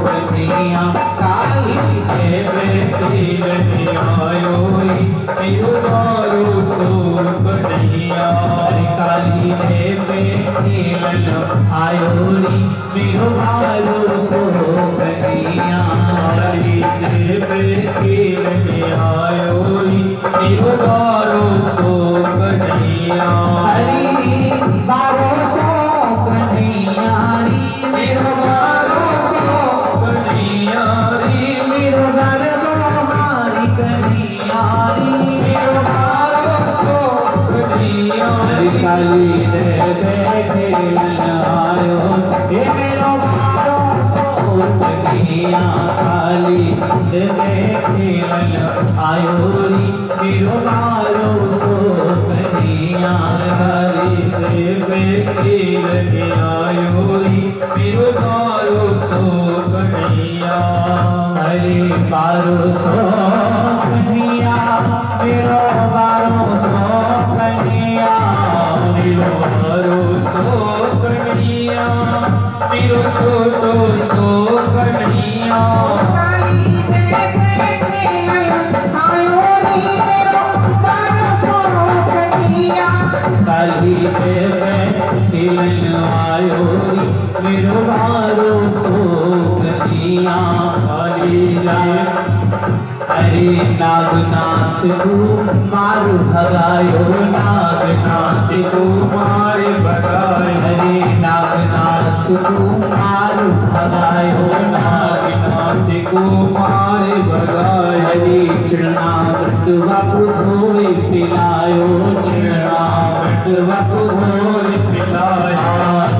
कन्हैया काली देवे खेलने आयो री मेरो बारो सो कन्हैया काली देवे खेलन आयो री मेरो बारो सो कन्हैया काली देवे खेलने आयो री मेरो बारो सो कन्हैया हरि बारो सो कन्हैया री मेरो बारो सो कन्हैया री मेरो बारो सो मारी कन्हैया री मेरो बारो सो कन्हैया री काली देवे खेलन आयो हे मेरो बारो सो कन्हैया काली देवे खेलन आयो री मेरो बारो सो कन्हैया काली देवे खेलने आयो री मेरो बारो सो कन्हैया हरे बारो सो कन्हैया मेरो बारो सो कन्हैया मेरो बारो सो कन्हैया मेरो छोटो सो कन्हैया काली देवे खेलन आयो री मेरो बारो सो कन्हैया काली देवे खेलन आयो री मेरो बारो सो कन्हैया काली हरे नागनाथ को मारू भगायो नागनाथ को मारे भगायो हरे नागनाथ नागनाथ कुमार भगायो नागनाथ कुमार भगायो हरि चरणामृत बापू धोए पिलायो चरणामृत बापू धोए पिलायो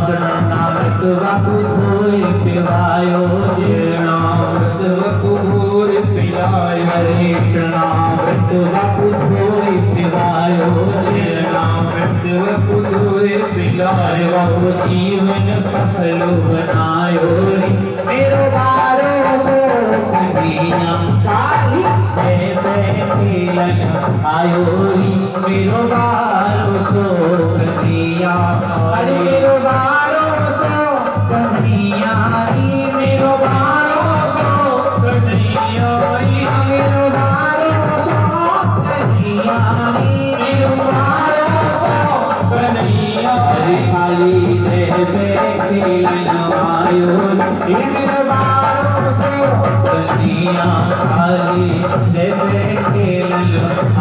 चरणामृत बापू धोए पिलायो चरणामृत बापू धोए पिलायो हरि चरणामृत बापू धोए पिलायो चरणामृत बापू धोए पिलायो बापू जीवन सफल बनायो रे मेरो बारो सो कन्हैया काली खेलन आयो री मेरो बारो सो कन्हैया अरे मेरो बारो सो कन्हैया री मेरो बारो सो कन्हैया मेरो बारो सो कन्हैया री मेरो बारो सो कन्हैया हरि काली देवे खेलन आयो रे मेरो बारो सो कन्हैया काली देवे खेलन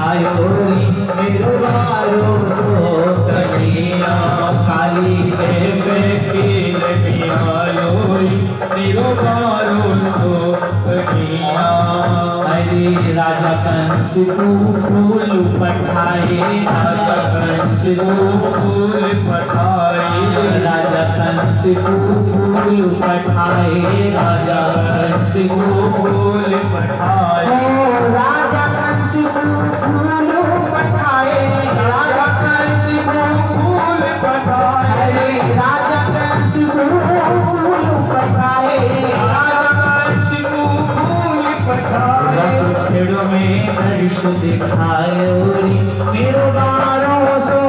आयो रे मेरो बारो सो कन्हैया काली देवे खेलन आयो मेरो बारो सो कन्हैया हरे राजा कंस को फूल पठाए राजा कंस को फूल पठाए राजा कंस को फूल पठाए राजा कंस को फूल पठाए राजा कंस को फूल पठाए राजा कंस को फूल पठाए राजा कंस को फूल पठाए राजा कंस को फूल पठाए छेड़ो में दर्श दिखायो रे मेरो बारो सो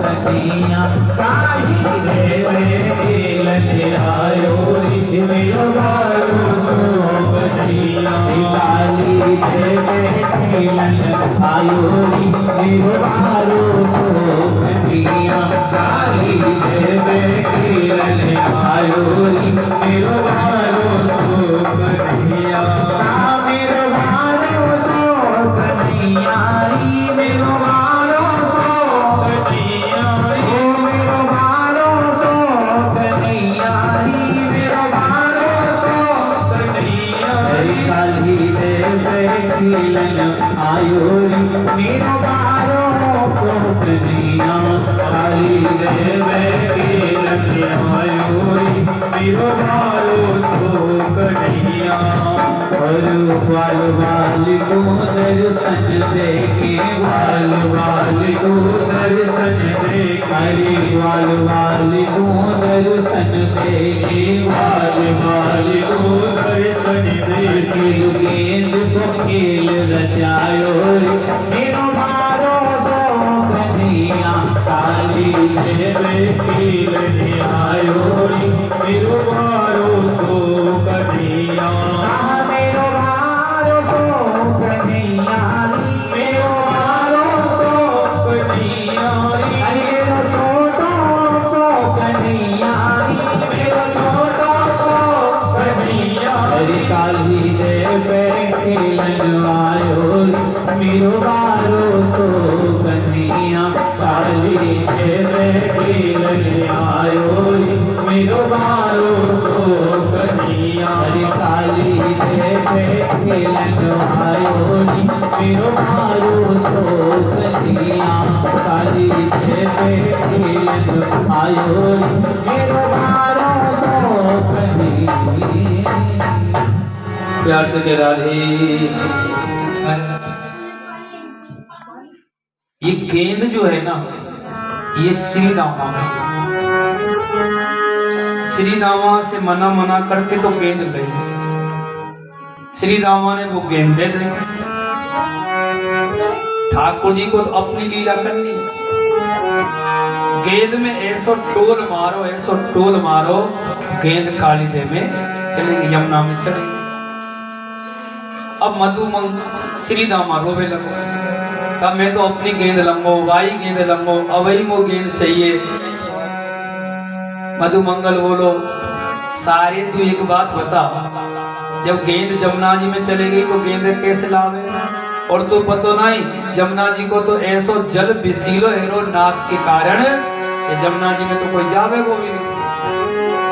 कन्हैया काली देवे खेलन आयो रे मेरो बारो सो कन्हैया काली देवे खेलन आयो रे मेरो बारो सो कन्हैया काली देवे खेलन आयो रे मेरो बारो सो कन्हैया मेरो बारो सो कन्हैया री मेरो बारो सो कन्हैया मेरो बारो सो कन्हैया री मेरो बारो सो कन्हैया हरि काली देवे खेलन आयो री मेरो बारो सो कन्हैया काली देवे खेलन आयो मेरो बारो सो कन्हैया और वाल वाल को दर्शन देके वाल वाल को दर्शन दे हरे वाल वाल को दर्शन देके वाल वाल को दर्शन देके गेंद को खेल रचायो रे मेरो बारो सो कन्हैया काली देवे खेलन आयो मेरो बारो सो कन्हैया मेरो बारो सो कन्हैया मेरो बारो सो कन्हैया अरे मेरो छोटो सो कन्हैया मेरो छोटो सो कन्हैया हरि काली देवे खेलन आयो मेरो बारो सो कन्हैया काली देवे खेलन आयो मेरो बारो सो कन्हैया हरि काली देवे खेलन आयो मेरो बारो सो कन्हैया काली देवे खेलन आयो मेरो बारो सो कन्हैया। प्यार से कह राधे। ये गेंद जो है ना, ये श्री दामा की। श्री दामा से मना करके तो गेंद गई, श्री दामा ने वो गेंद दे दी। ठाकुर जी को तो अपनी लीला करनी है। गेंद में ऐसो टोल मारो, गेंद कालीदे में चलेगी, यमुना में चलेगी। अब मधुमंग श्री दामा रोवे लगो, कहा मैं तो अपनी गेंद लंगो, वाई गेंद लंगो, अवई मो गेंद चाहिए। मधुमंगल बोलो, सारे तू एक बात बता, जब गेंद जमुना जी में चले गई तो गेंद कैसे लावे? और तो पतो नहीं, जमुना जी को तो ऐसो जल बिसीलो हेरो नाक के कारण, ये जमुना जी में तो कोई जावे को भी नहीं।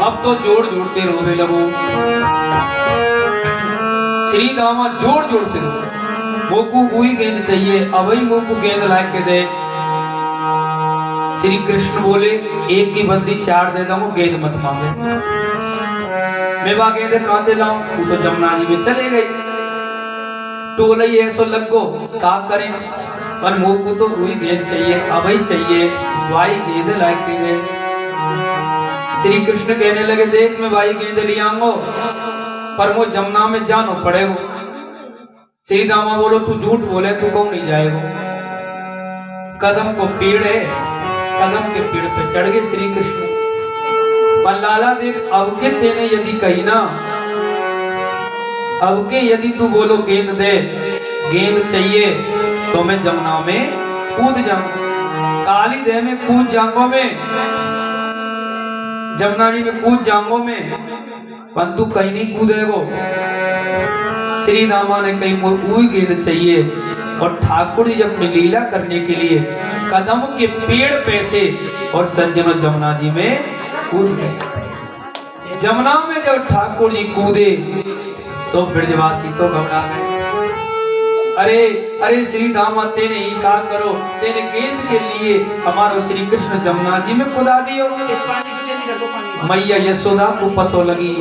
अब तो जोड़ जोड़ते रोवे लगो। श्री दामा जोड़ जोड़ से रो, मोकू हुई गेंद चाहिए, अबई मोकू गेंद ला के दे। श्री कृष्ण बोले एक की बदली 4 दे दूंगा, गेंद मत मांगे। मैं बा गेंद कहां से लाऊं? तू तो जमुना जी में चले गई। टोले ऐसो लगो का करें, पर मोकू तो हुई गेंद चाहिए, अबई चाहिए, भाई गेंद ला के दे। श्री कृष्ण कहने लगे देख मैं भाई गेंद ले आऊंगा, पर वो जमुना में जानो पड़ेगा। श्री दामा बोलो तू झूठ बोले, तू कौन नहीं जाएगा? कदम को पेड़ है, कदम के पेड़ पे चढ़ गए श्री कृष्ण। पर लाला देख अब के तेने यदि कही ना, अब के यदि तू बोलो गेंद दे, गेंद चाहिए, तो मैं जमुना में कूद जाऊं, काली देह में कूद जाऊंगा, मैं जमुना जी में कूद जाऊंगा मैं, पर तू कहीं नहीं कूदेगो। श्री दामा ने कहीं मुई गेंद चाहिए, और ठाकुर जी अपनी लीला करने के लिए कदम के पेड़ पे से और सज्जनों जमुना जी में कूद गए। जमुना में जब ठाकुर जी कूदे तो ब्रजवासी तो घबरा गए। अरे अरे श्री दामा तेने ही कहा करो, तेने गेंद के लिए हमारो श्री कृष्ण जमुना जी में कूदा दियो। मैया यशोदा को पतो लगी,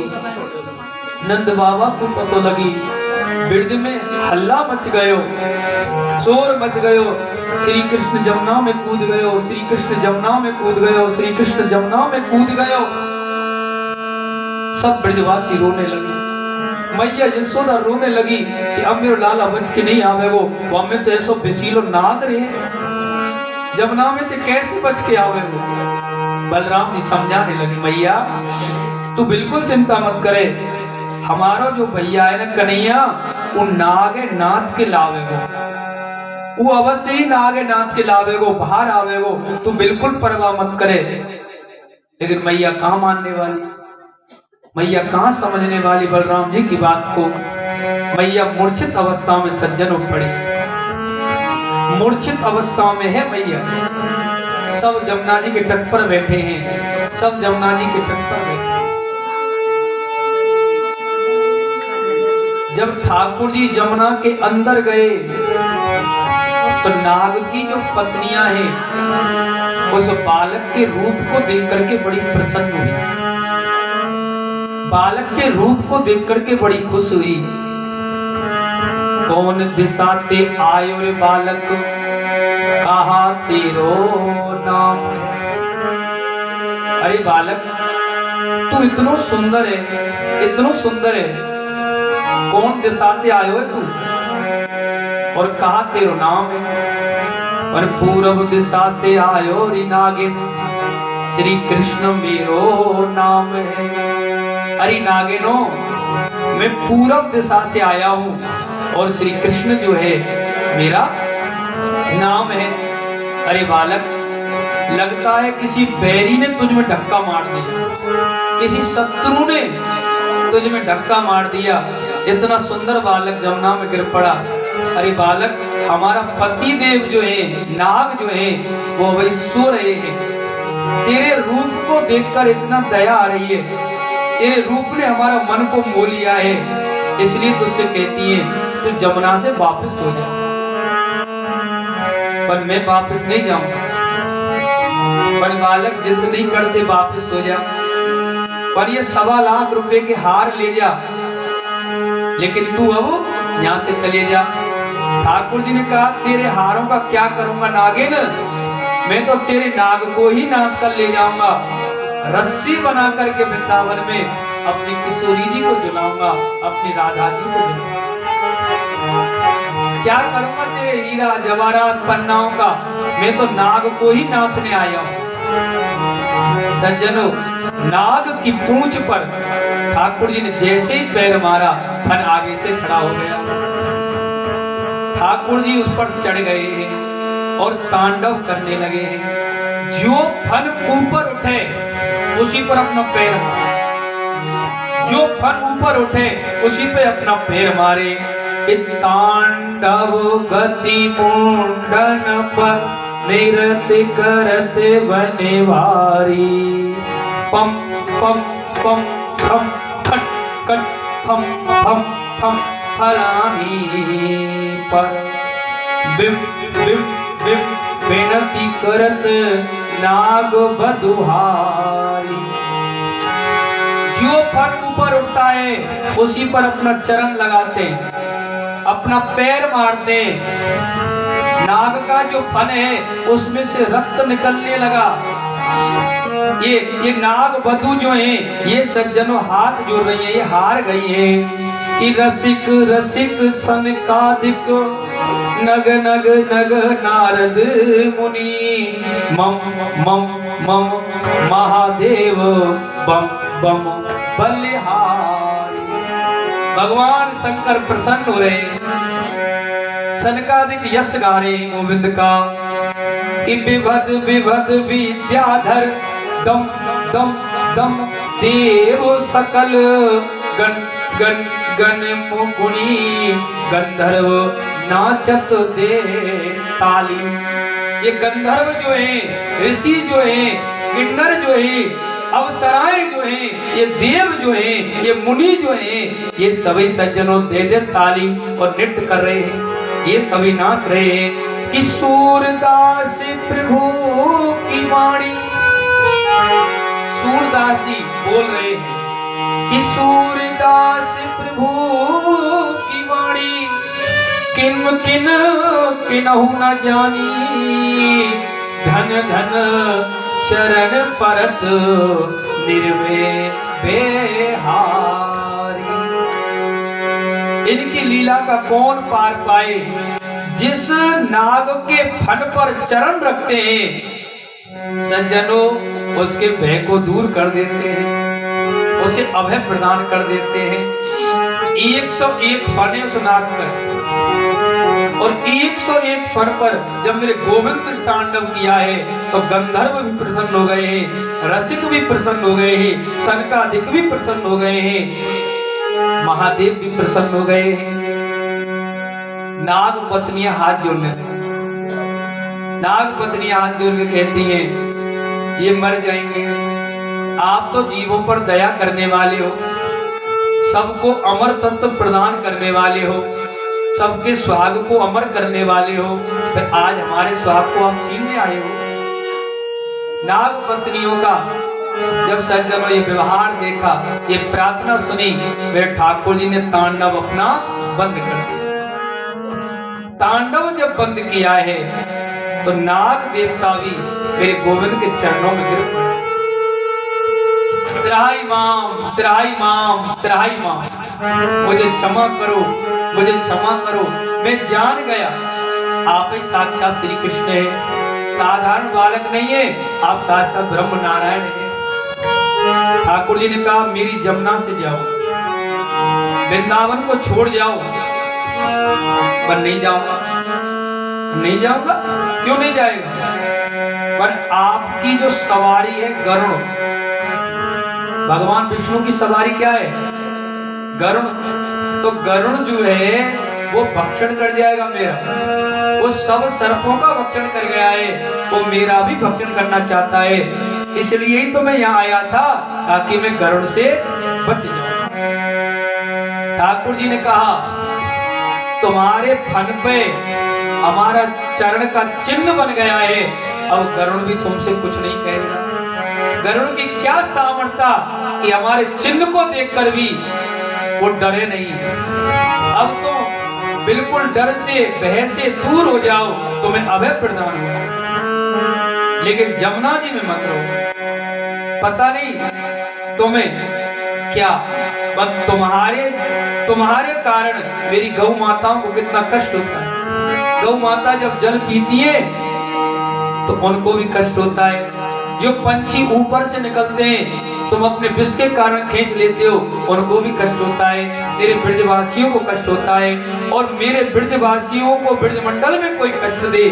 नंद बाबा को पतो लगी, ब्रज में हल्ला मच गयो, शोर मच गयो, श्री कृष्ण जमुना में कूद गयो, श्री कृष्ण जमुना में कूद गयो, श्री कृष्ण जमुना में कूद गयो। सब ब्रजवासी रोने लगे, मैया यशोदा रोने लगी कि अब मेरे लाला बच के नहीं आवेगो, वो में तो ऐसो बिसीलो नाद रहे, जमुना में तो कैसे बच के आवेगो? बलराम जी समझाने लगे मैया तू बिल्कुल चिंता मत करे, हमारा जो भैया है ना कन्हैया, वो नागे नाथ के लावेगो, वो अवश्य ही नागे नाथ के लावेगो, बाहर आवेगो, तू बिल्कुल परवाह मत करे। लेकिन मैया कहाँ मानने वाली, मैया कहाँ समझने वाली बलराम जी की बात को। मैया मूर्छित अवस्था में सज्जन उठ पड़ी, मूर्छित अवस्था में है मैया। सब जमुना जी के तट पर बैठे हैं, सब जमुना जी के तट पर बैठे हैं। जब ठाकुर जी जमुना के अंदर गए तो नाग की जो पत्नियां हैं उस बालक के रूप को देख करके बड़ी प्रसन्न हुई, बालक के रूप को देख करके बड़ी खुश हुई। कौन दिशा ते आयो रे बालक, कहा तेरो नाम है। अरे बालक तू इतना सुंदर है, इतना सुंदर है, कौन दिशा ते आयो है तू, और कहा तेरो नाम है? और पूर्व दिशा से आयो रे नागिन, श्री कृष्ण मेरो नाम है। अरे नागिनो मैं पूर्व दिशा से आया हूं और श्री कृष्ण जो है मेरा नाम है। अरे बालक लगता है किसी बैरी ने तुझ में धक्का मार दिया, किसी शत्रु ने तुझ में धक्का मार दिया, इतना सुंदर बालक जमुना में गिर पड़ा। अरे बालक हमारा पति देव जो है, नाग जो है, वो वही सो रहे हैं, तेरे रूप को देखकर इतना दया आ रही है, तेरे रूप ने हमारा मन को मोह लिया है, इसलिए तुझसे कहती है तू जमुना से वापस हो जा। पर मैं वापस नहीं जाऊंगा, पर बालक जिद नहीं करते वापस हो जा, पर ये 1.25 लाख रुपए के हार ले जा, लेकिन तू अब यहाँ से चले जा। ठाकुर जी ने कहा तेरे हारों का क्या करूंगा नागिन, मैं तो तेरे नाग को ही नाथ कर ले जाऊंगा, रस्सी बना करके वृंदावन में अपनी किशोरी जी को झुलाऊंगा, अपनी राधा जी को झुलाऊंगा। क्या करूंगा तेरे हीरा जवाहरात पन्नाओं का, मैं तो नाग को ही नाथने आया हूं। सज्जनों नाग की पूंछ पर ठाकुर जी ने जैसे ही पैर मारा, फन आगे से खड़ा हो गया। ठाकुर जी उस पर चढ़ गए हैं और तांडव करने लगे हैं। जो फन ऊपर उठे उसी पर अपना पैर मारे, जो फन ऊपर उठे उसी पे अपना पैर मारे। तांडव गति मुंडन पर नृत्य करते बने वारी, पम पम पम थम खट कट थम थम थम फलानी पर बिम बिम बिम बेनती करत नाग बधुहारी। जो फन ऊपर उठता है उसी पर अपना चरण लगाते हैं, अपना पैर मारते हैं। नाग का जो फन है उसमें से रक्त निकलने लगा। ये नाग बधु जो हैं ये सज्जनों हाथ जोड़ रही हैं, ये हार गई हैं कि रसिक रसिक सनकादिक नग नग नग नारद मुनि मम मम मम महादेव बम बम बलिहारी। भगवान शंकर प्रसन्न हो रहे, सनकादिक यश गा रहे गोविंद का कि विभद विभद विद्याधर दम दम दम देव सकल गण गण गण मुनि गंधर्व नाचत दे ताली। ये गंधर्व जो है, ऋषि जो है, किन्नर जो है, अवसराएं जो हैं, ये देव जो हैं, ये मुनि जो हैं, ये सभी सज्जनों दे दे ताली और नृत्य कर रहे हैं, ये सभी नाच रहे हैं कि सूरदास प्रभु की वाणी। सूरदास जी बोल रहे हैं कि सूरदास प्रभु की वाणी किन किन किन्हु न जानी धन धन शरण परत निर्वे बेहारी। इनकी लीला का कौन पार पाए। जिस नाग के फन पर चरण रखते हैं सज्जनों उसके भय को दूर कर देते हैं, उसे अभय प्रदान कर देते हैं। 101 फन है उस नाग पर, और 101 फन पर जब मेरे गोविंद ने तांडव किया है तो गंधर्व भी प्रसन्न हो गए हैं, रसिक भी प्रसन्न हो गए हैं, सनकादिक भी प्रसन्न हो गए हैं, महादेव भी प्रसन्न हो गए हैं। नाग पत्नियां हाथ जोड़ने लगी। नाग पत्नियां हाथ जोड़ के कहती हैं ये मर जाएंगे, आप तो जीवों पर दया करने वाले हो, सबको अमर तत्व प्रदान करने वाले हो, सबके सुहाग को अमर करने वाले हो, फिर आज हमारे सुहाग को आप छीनने आए हो। नाग पत्नियों का जब सज्जनों ये व्यवहार देखा, ये प्रार्थना सुनी, मेरे ठाकुर जी ने तांडव अपना बंद कर दिया। तांडव जब बंद किया है तो नाग देवता भी मेरे गोविंद के चरणों में गिर पड़े। त्राही माम त्राही माम त्राही माम, मुझे क्षमा करो, मुझे क्षमा करो, मैं जान गया आप ही साक्षात श्री कृष्ण है, साधारण बालक नहीं है, आप साक्षात ब्रह्म नारायण है। ठाकुर जी ने कहा मेरी जमुना से जाओ, वृंदावन को छोड़ जाओ। पर नहीं जाऊंगा, नहीं जाऊंगा। क्यों नहीं जाएगा? पर आपकी जो सवारी है गरुड़, भगवान विष्णु की सवारी क्या है? गरुड़। तो गरुड़ जो है वो भक्षण कर जाएगा मेरा, वो सब सर्पों का भक्षण कर गया है, वो मेरा भी भक्षण करना चाहता है। इसलिए ही तो मैं यहाँ आया था ताकि मैं गरुड़ से बच जाऊं। ठाकुर जी ने कहा तुम्हारे फन पे हमारा चरण का चिन्ह बन गया है, अब गरुड़ भी तुमसे कुछ नहीं कहेगा। गरुड़ की क्या सामर्थ्य कि हमारे चिन्ह को देखकर भी वो डरे नहीं। अब तो बिल्कुल डर से भय से दूर हो जाओ, तुम्हें अभय प्रदान हो। लेकिन जमुना जी में मत रहो, पता नहीं तुम्हें क्या, बस तुम्हारे कारण मेरी गौ माताओं को कितना कष्ट होता है। गौ माता जब जल पीती है तो उनको भी कष्ट होता है। जो पंछी ऊपर से निकलते हैं तुम अपने विष के कारण खींच लेते हो, उनको भी कष्ट होता है। मेरे ब्रजवासियों को कष्ट होता है, और मेरे ब्रजवासियों को ब्रजमंडल में कोई कष्ट दे,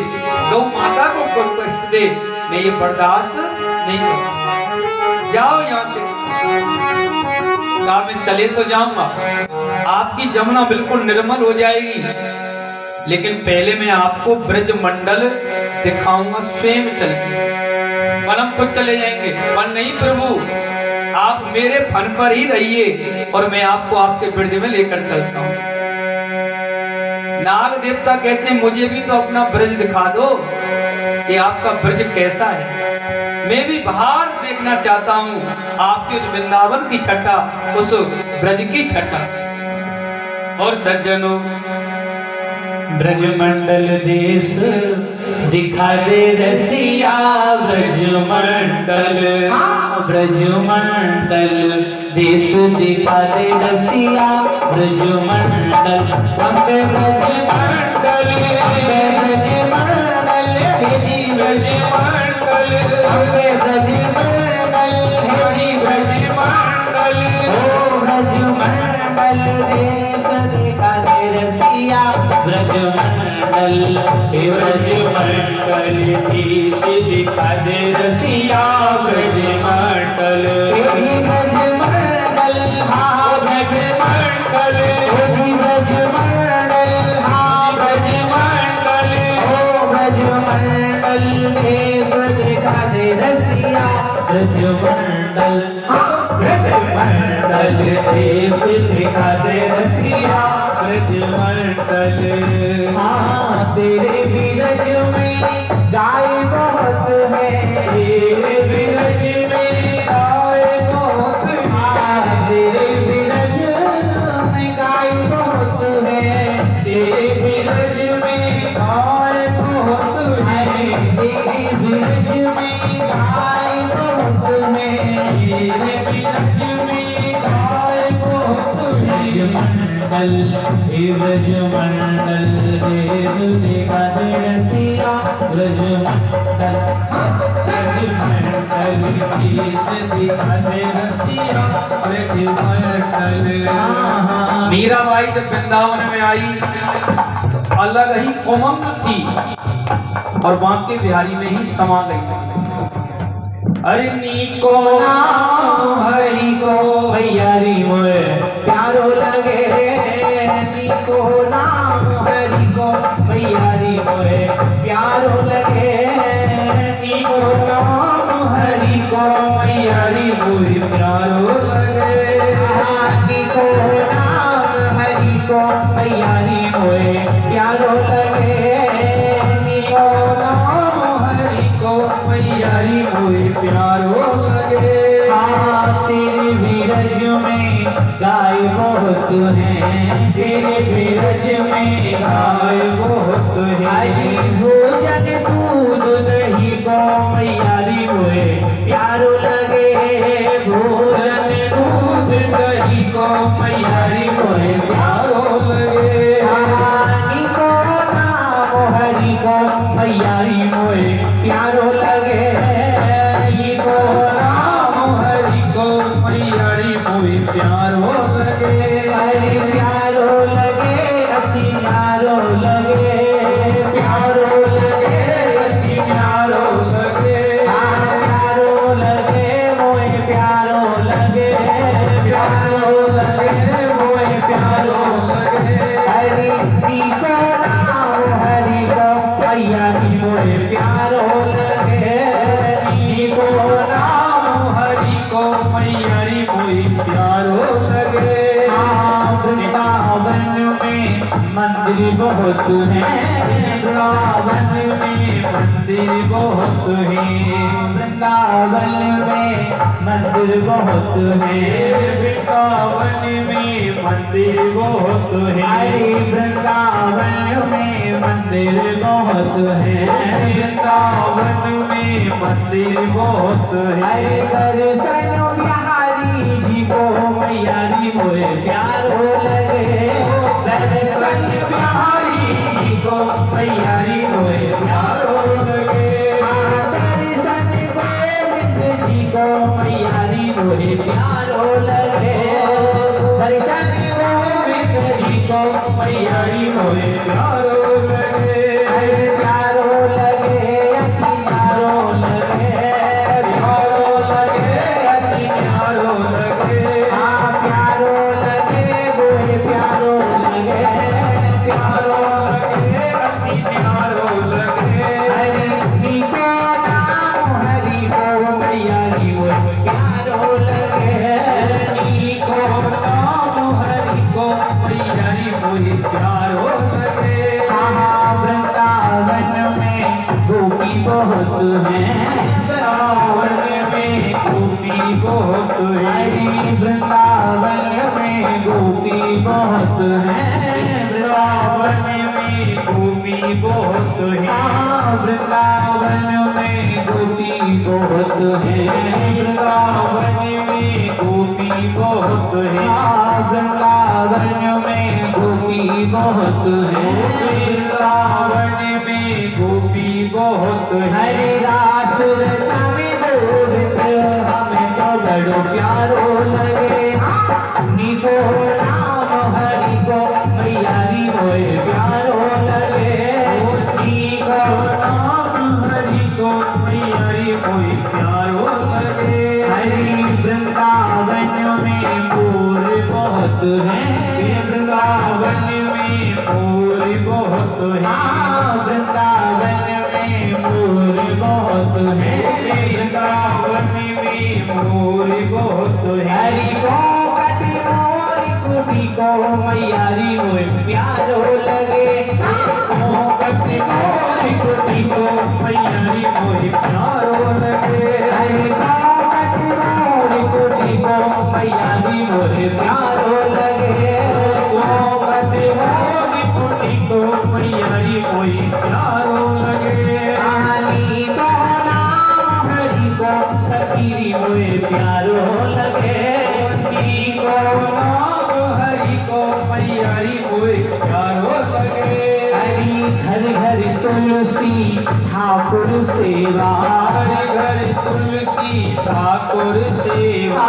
गौ माता को कोई कष्ट दे, मैं ये बर्दाश्त नहीं करूंगा। जाओ यहाँ से। कहा मैं चले तो जाऊंगा, आपकी जमुना बिल्कुल निर्मल हो जाएगी, लेकिन पहले मैं आपको ब्रजमंडल दिखाऊंगा स्वयं चल के, पर हम खुद चले जाएंगे। पर नहीं प्रभु, आप मेरे फन पर ही रहिए और मैं आपको आपके ब्रज में लेकर चलता हूँ। नाग देवता कहते हैं मुझे भी तो अपना ब्रज दिखा दो कि आपका ब्रज कैसा है। मैं भी बाहर देखना चाहता हूँ आपके उस वृंदावन की छटा, उस ब्रज की छटा। और सज्जनों, ब्रजमंडल देश दिखा दे रसिया, ब्रजमंडल ब्रजमंडल देश दिखा दे रसिया, ब्रजमंडल अम्बे ब्रजमंडल, अम्बे ब्रजमंडल हे जी ब्रजमंडल, अम्बे ब्रजमंडल हे जी ब्रजमंडल, ओ ब्रजमंडल देश दिखा दे रसिया, ब्रजमंडल हे ब्रजमंडल देश दिखा दे रसिया, ब्रजमंडल हे ब्रजमंडल, हाँ ब्रजमंडल हे जी ब्रजमंडल, हाँ ब्रजमंडल, ओ ब्रजमंडल देश दिखा दे रसिया, ब्रजमंडल ब्रजमंडल देश दिखा दे रसिया, ब्रजमंडल। हाँ तेरे बिरज में गाय बहुत है, तेरे बिरज में गाय बहुत है, हाँ तेरे बिरज में गाय बहुत है, तेरे बिरज में गाय बहुत है, तेरे बिरज में गाय बहुत है, तेरे बिरज में गाय बहुत है। ब्रजमंडल देश दिखा दे रसिया, ब्रजमंडल ब्रजमंडल देश दिखा दे रसिया, ब्रजमंडल। मीराबाई जब वृंदावन में आई अलग ही उमंग थी और बांके बिहारी में ही समा गई थी। अरे नीको नाम हरि को भैयारी मोए प्यारो लगे, नीको नाम हरि को भैयारी मोए प्यारो लगे, नीको नाम हरि को भैयारी मोए प्यारो लगे, नीको नाम हरि को भैयारी मोए प्यारो लगे, नीको नाम हरि को भैयारी मोए प्यारो लगे। हाँ तेरे बिरज में गाय बहुत है, तेरे बिरज में गाय बहुत है, भोजन दूध दही को मैयारी मोए प्यारो लगे, भोजन दूध दही को मैयारी मोए प्यारो लगे। नीको नाम हरि को मैयारी मोए प्यारो लगे, नीको नाम हरि को मैयारी मोए प्यारो लगे, अरे प्यारो लगे अति प्यारो लगे, प्यारो लगे अति प्यारो लगे, प्यारो लगे मोए प्यारो लगे, प्यारो लगे मोए प्यारो लगे, हरि नीको नाम हरि को मैयारी मोए प्यारो लगे, नीको नाम हरि को मैयारी मोए प्यारो लगे। वृंदावन में मंदिर बहुत है, वृंदावन में मंदिर बहुत है, वृंदावन में मंदिर बहुत है, वृंदावन में मंदिर बहुत है, वृंदावन में मंदिर बहुत है, वृंदावन में मंदिर बहुत है। दर्शन बिहारी जी को मैयारी मोए प्यारो लगे, दर्शन बिहारी जी को मैयारी मोए प्यारो लगे, दर्शन गोविंद जी को मैयारी मोए प्यारो लगे, दर्शन गोविंद जी को मैयारी मोए प्यारो लगे, प्यारो लगे अति प्यारो लगे, प्यारो लगे अति बहुत है। वृंदावन में गोपी बहुत है। वृंदावन में गोपी बहुत है। वृंदावन में गोपी बहुत है। वृंदावन में गोपी बहुत है। हरे रास रचावे गोविंद हमें तो बड़ो प्यारो लगे। निको नाम हरि को मैयारी मोए प्यारो लगे। निको नाम हरि को मैयारी मोए प्यारो लगे। हरि वृंदावन में मोर बहुत है। वृंदावन में मोर बहुत है। वृंदावन में मोर बहुत है। वृंदावन में मोर बहुत है। हरि को कटी मोर कुटी को मैयारी मोए प्यारो लगे। कटी मोर कुटी को मैयारी मोए प्यारो लगे। हरि को कटी मोर कुटी को मैयारी मोए प्यारो लगे। कटी मोर कुटी को मैयारी मोए प्यारो लगे। कहानी को नाम हरि को सखीरी मोए प्यारो लगे। निको नाम हरि को मैयारी मोए प्यारो लगे। हरि घर घर तुलसी ठाकुर सेवा। घर घर तुलसी ठाकुर सेवा।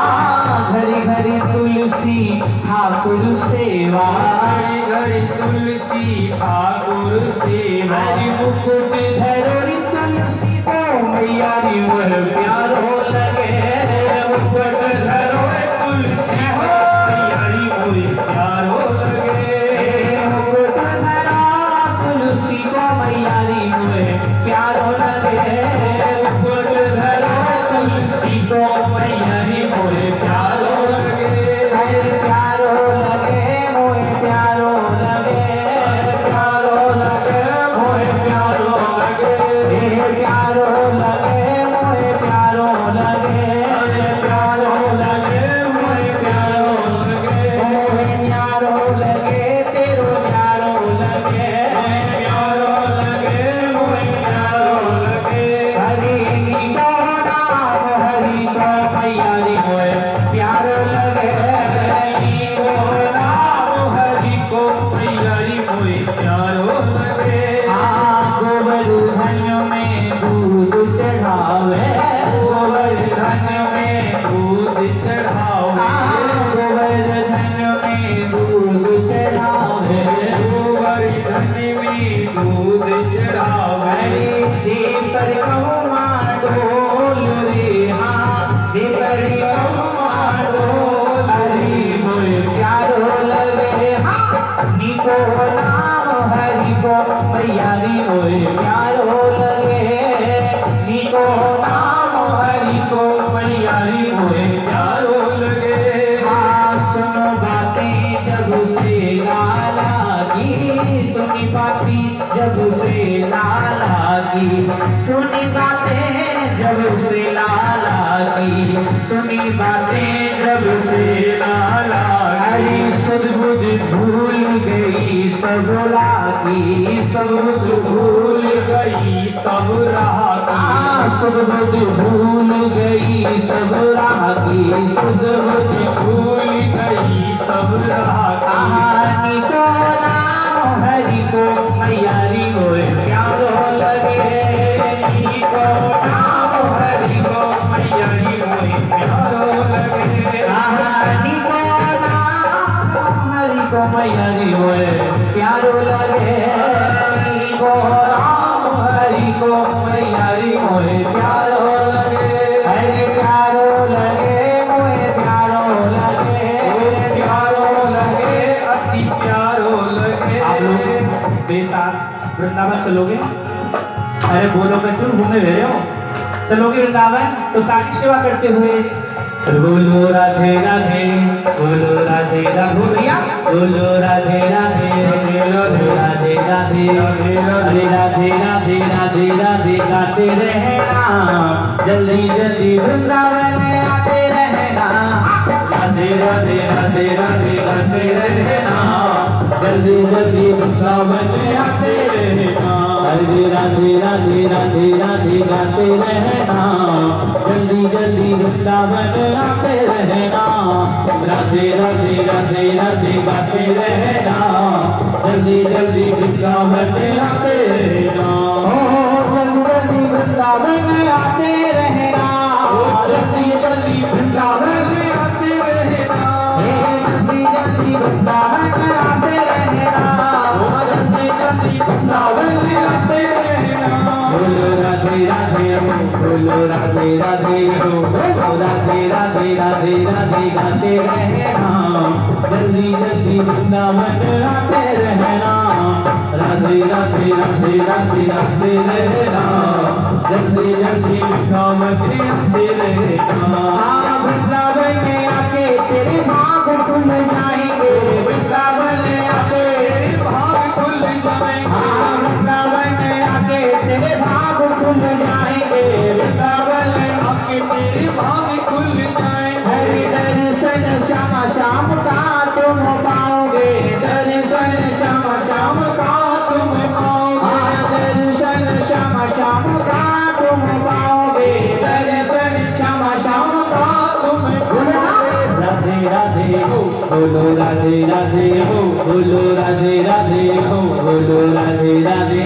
घर घर तुलसी ठाकुर सेवा। घर घर तुलसी ठाकुर सेवा। हरि मुकुट धरोरी तुलसी को मैयारी मोह प्यारो लगे। मुकुट धरो तुलसी हो मैयारी मोए प्यारो लगे। मुकुट धरा तुलसी को मैयारी मोह प्यारो लगे। मुकुट धरा तुलसी को मैयारी मोह प्यारो लगे। प्यारो लगे मोह प्यारो लगे। प्यारो लगे मोह प्यारो लगे। प्यारो लगे मोह प्यारो लगे। प्यारो लगे मोह प्यारो लगे। मोह प्यारो लगे तेरो प्यारो लगे। प्यारो लगे मोए प्यारो लगे। हरि निको नाम हरि को मैयारी मोह प्यारो लगे। निको नाम हरि को मैयारी मोए प्यारो लगे। गोवर्धन में दूध चढ़ावे। गोवर्धन में दूध चढ़ावे। गोवर्धन में दूध चढ़ावे। गोवर्धन में दूध चढ़ावे। हरि देव पर कहुमा डोल रे। हाँ देव पर कहुमा डोल। हरि मोए प्यारो लगे। निको नाम हरि को मैयारी मोए प्यारो लगे। निको नाम हरि को मैयारी मोए प्यारो लगे। हाँ सुनो बातें जब से लाला की। सुनी बातें जब से लाला की। सुनी बातें जब से लाला की। सुनी बातें जब से लाला की। सुध बुध भूल गई सब लागी। सब बुध भूल गई सब राह की। सुध बुध भूल गई सब रागी। सुध बुध भूल गई सब राह की। कहानी को नाम हरि को मैयारी मोए प्यारो लगे। निको नाम हरि को मैयारी मोए प्यारो लगे। कहानी को नाम हरि को मैयारी मोए प्यारो लगे। निको नाम हरि को मैयारी मोए प्यारो लगे। हरि प्यारो लगे मोए प्यारो लगे। प्यारो लगे अति प्यारो लगे। आप लोग बेसाथ वृंदावन चलोगे? अरे बोलो कैसे घूमने भेजे हो? चलोगे वृंदावन तो ताकि सेवा करते हुए बोलो राधे राधे। बोलो राधे राधे भैया। बोलो राधे राधे। राधे राधे राधे राधे राधे राधे राधे राधे गाते रहना। जल्दी जल्दी वृंदावन में आते रहना। राधे राधे राधे राधे गाते रहना। जल्दी जल्दी वृंदावन में आते रहना। राधे राधे राधे राधे गाते रहना, जल्दी जल्दी वृंदावन आते रहना। राधे राधे राधे राधे गाते रहना, जल्दी जल्दी वृंदावन आते रहना। जल्दी जल्दी वृंदावन आते रहना, जल्दी जल्दी वृंदावन आते रहना, जल्दी जल्दी वृंदावन आते रहना, जल्दी जल्दी वृंदावन आते रहना। बोलो राधे राधे बोलो राधे राधे बोलो राधे राधे राधे राधे गाते रहना, जल्दी जल्दी वृंदावन आते रहना। राधे राधे राधे राधे आते रहना, जल्दी जल्दी वृंदावन आते रहना। वृंदावन में आके तेरे भाग खुल जाएंगे, वृंदावन में आके भाग खुल जाएंगे। वृंदावन में आके तेरे भाग खुल जाएंगे, वृंदावन में आके तेरे भाग खुल जाएंगे। हरि दर्शन श्यामा श्याम का तुम पाओगे, दर्शन श्यामा श्याम का तुम पाओगे, दर्शन श्यामा श्याम का तुम पाओगे, दर्शन श्यामा श्याम का तुम पाओगे। राधे राधे हो बोलो राधे राधे हो बोलो राधे राधे हो बोलो राधे राधे।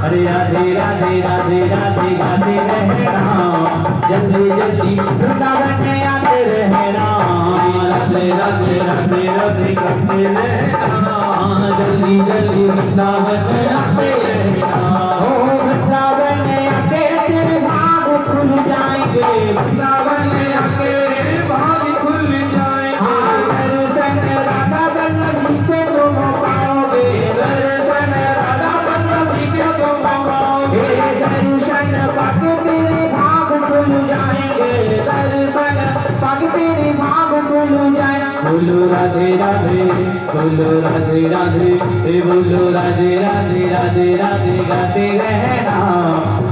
अरे राधे राधे राधे राधे गाते रहना, जल्दी जल्दी वृंदावन में आते रहना। राधे राधे राधे राधे गाते रहना, जल्दी जल्दी वृंदावन में आते रहना। ओ वृंदावन में आके तेरे भाग खुल जाएंगे, वृंदावन में आके तेरे भाग खुल जाएंगे। दर्शन राधा वल्लभी के तुम पाओगे, दर्शन राधा वल्लभी के तुम पाओगे, दर्शन पाके तेरे भाग खुल जाएंगे, दर्शन पाके तेरे भाग खुल जाएंगे। बोलो राधे राधे बोलो राधे राधे बोलो राधे राधे राधे राधे गाते रहना,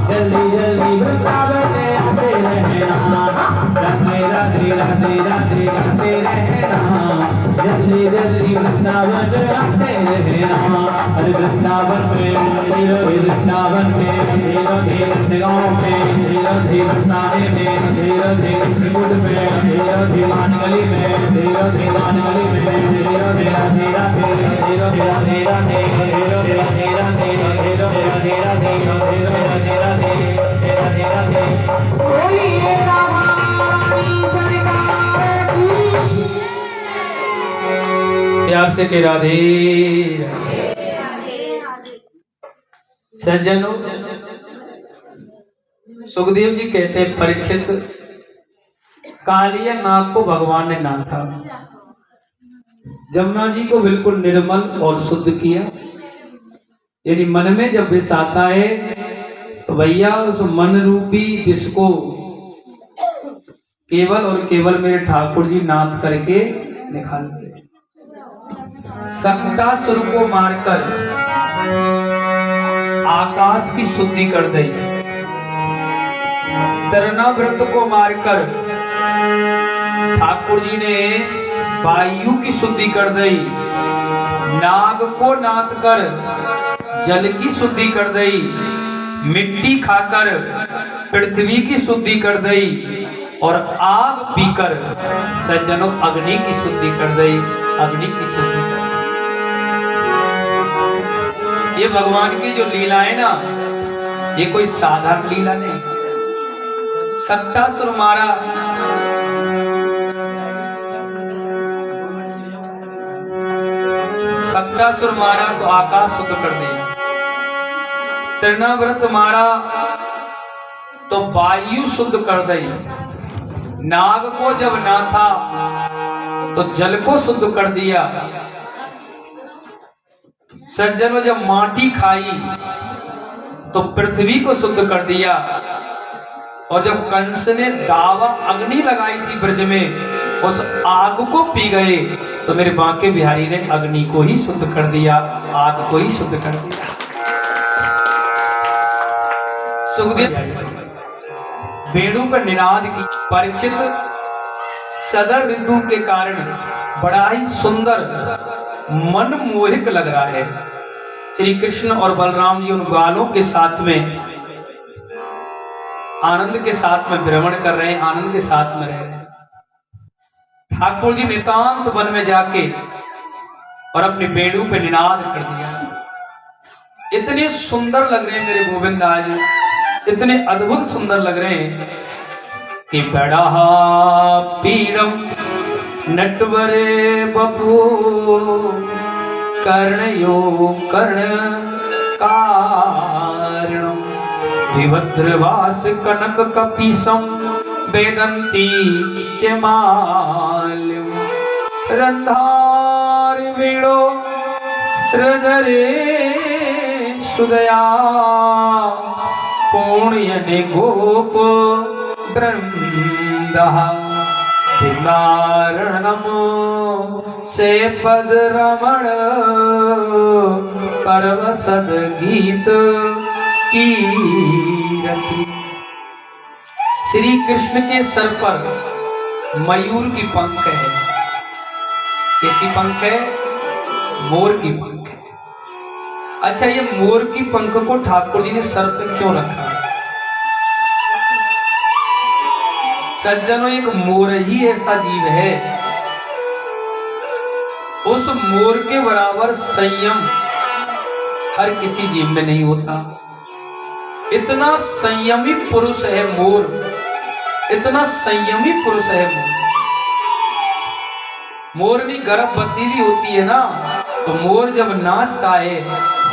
जल्दी जल्दी वृंदावन आते रहना। राधे राधे राधे राधे गाते रहना, जल्दी जल्दी वृंदावन आते रहना। अरे वृंदावन में वृंदावन में धीरे धीरे गाँव में धीरे धीरे साने में धीरे धीरे त्रिकुट में धीरे धीरे मान गली में धीरे धीरे मान गली में धीरे धीरे धीरे धीरे धीरे धीरे धीरे बोलिए रानी सरकार की। प्यार से के राधे। सज्जनों, सुखदेव जी कहते हैं परीक्षित, कालिया नाग को भगवान ने नाथा, जमुना जी को बिल्कुल निर्मल और शुद्ध किया। यानी मन में जब विष आता है तो भैया उस मन रूपी विष को केवल और केवल मेरे ठाकुर जी नाथ करके निकालते। सक्टासुर को मारकर आकाश की शुद्धि कर दी, तरनाव्रत को मारकर ठाकुर जी ने वायु की शुद्धि कर दी, नाग को नाथ कर जल की शुद्धि कर दी, मिट्टी खाकर पृथ्वी की शुद्धि कर दी और आग पीकर सज्जनों अग्नि की शुद्धि कर दी, अग्नि की शुद्धि कर दी। ये भगवान की जो लीला है ना, ये कोई साधारण लीला नहीं। सक्टासुर मारा, सक्टासुर मारा तो आकाश शुद्ध कर दिया, तृणाव्रत मारा तो वायु शुद्ध कर दी, नाग को जब नाथा तो जल को शुद्ध कर दिया। सज्जनों, जब माटी खाई तो पृथ्वी को शुद्ध कर दिया, और जब कंस ने दावा अग्नि लगाई थी ब्रज में, उस आग को पी गए तो मेरे बांके बिहारी ने अग्नि को ही शुद्ध कर दिया, आग को ही शुद्ध कर दिया। सुखदेव वेणु पर निनाद की। परीक्षित, सदर ऋतु के कारण बड़ा ही सुंदर मनमोहक लग रहा है। श्री कृष्ण और बलराम जी उन ग्वालों के साथ में आनंद के साथ में भ्रमण कर रहे हैं, आनंद के साथ में रह रहे हैं। ठाकुर जी नितांत वन में जाके और अपनी बेड़ू पे निनाद कर दिया। इतने सुंदर लग रहे हैं मेरे गोविंद आज, इतने अद्भुत सुंदर लग रहे हैं कि बड़ा पीड़म नटवरे बपू कर्णयो कर्ण कारणम विभद्रवास कनक कपीसम वेदंती च माल्यम रंधार वीणो हृदरे सुदया पुण्यने गोप वृंदः नारणम से पद रमण परवसद गीत कीरति। श्री कृष्ण के सर पर मयूर की पंख है। किसकी पंख है? मोर की पंख है। अच्छा, ये मोर की पंख को ठाकुर जी ने सर पे क्यों रखा? सज्जनों, एक मोर ही ऐसा जीव है, उस मोर के बराबर संयम हर किसी जीव में नहीं होता। इतना संयमी पुरुष है मोर, इतना संयमी पुरुष है मोर। मोरनी गर्भवती भी होती है ना, तो मोर जब नाचता है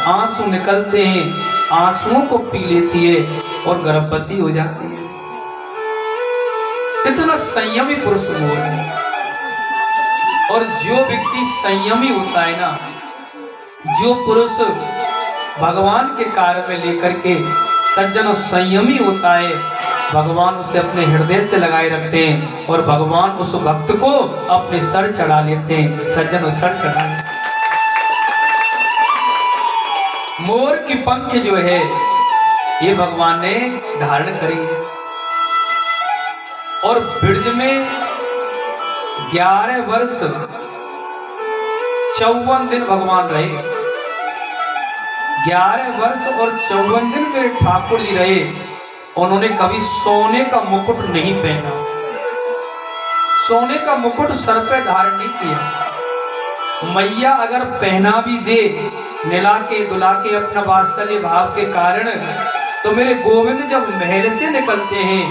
आंसू निकलते हैं, आंसुओं को पी लेती है और गर्भवती हो जाती है। इतना संयमी पुरुष मोर है। और जो व्यक्ति संयमी होता है ना, जो पुरुष भगवान के कार्य में लेकर के सज्जन संयमी होता है, भगवान उसे अपने हृदय से लगाए रखते हैं और भगवान उस भक्त को अपने सर चढ़ा लेते हैं। सज्जन सर चढ़ा लेते हैं। मोर की पंख जो है ये भगवान ने धारण करी है और ब्रज में 11 वर्ष 54 दिन भगवान रहे। 11 वर्ष और 54 दिन में ठाकुर जी रहे। उन्होंने कभी सोने का मुकुट नहीं पहना, सोने का मुकुट सर पे धारण नहीं किया। मैया अगर पहना भी दे निला के दुला के अपना वात्सल्य भाव के कारण, तो मेरे गोविंद जब महल से निकलते हैं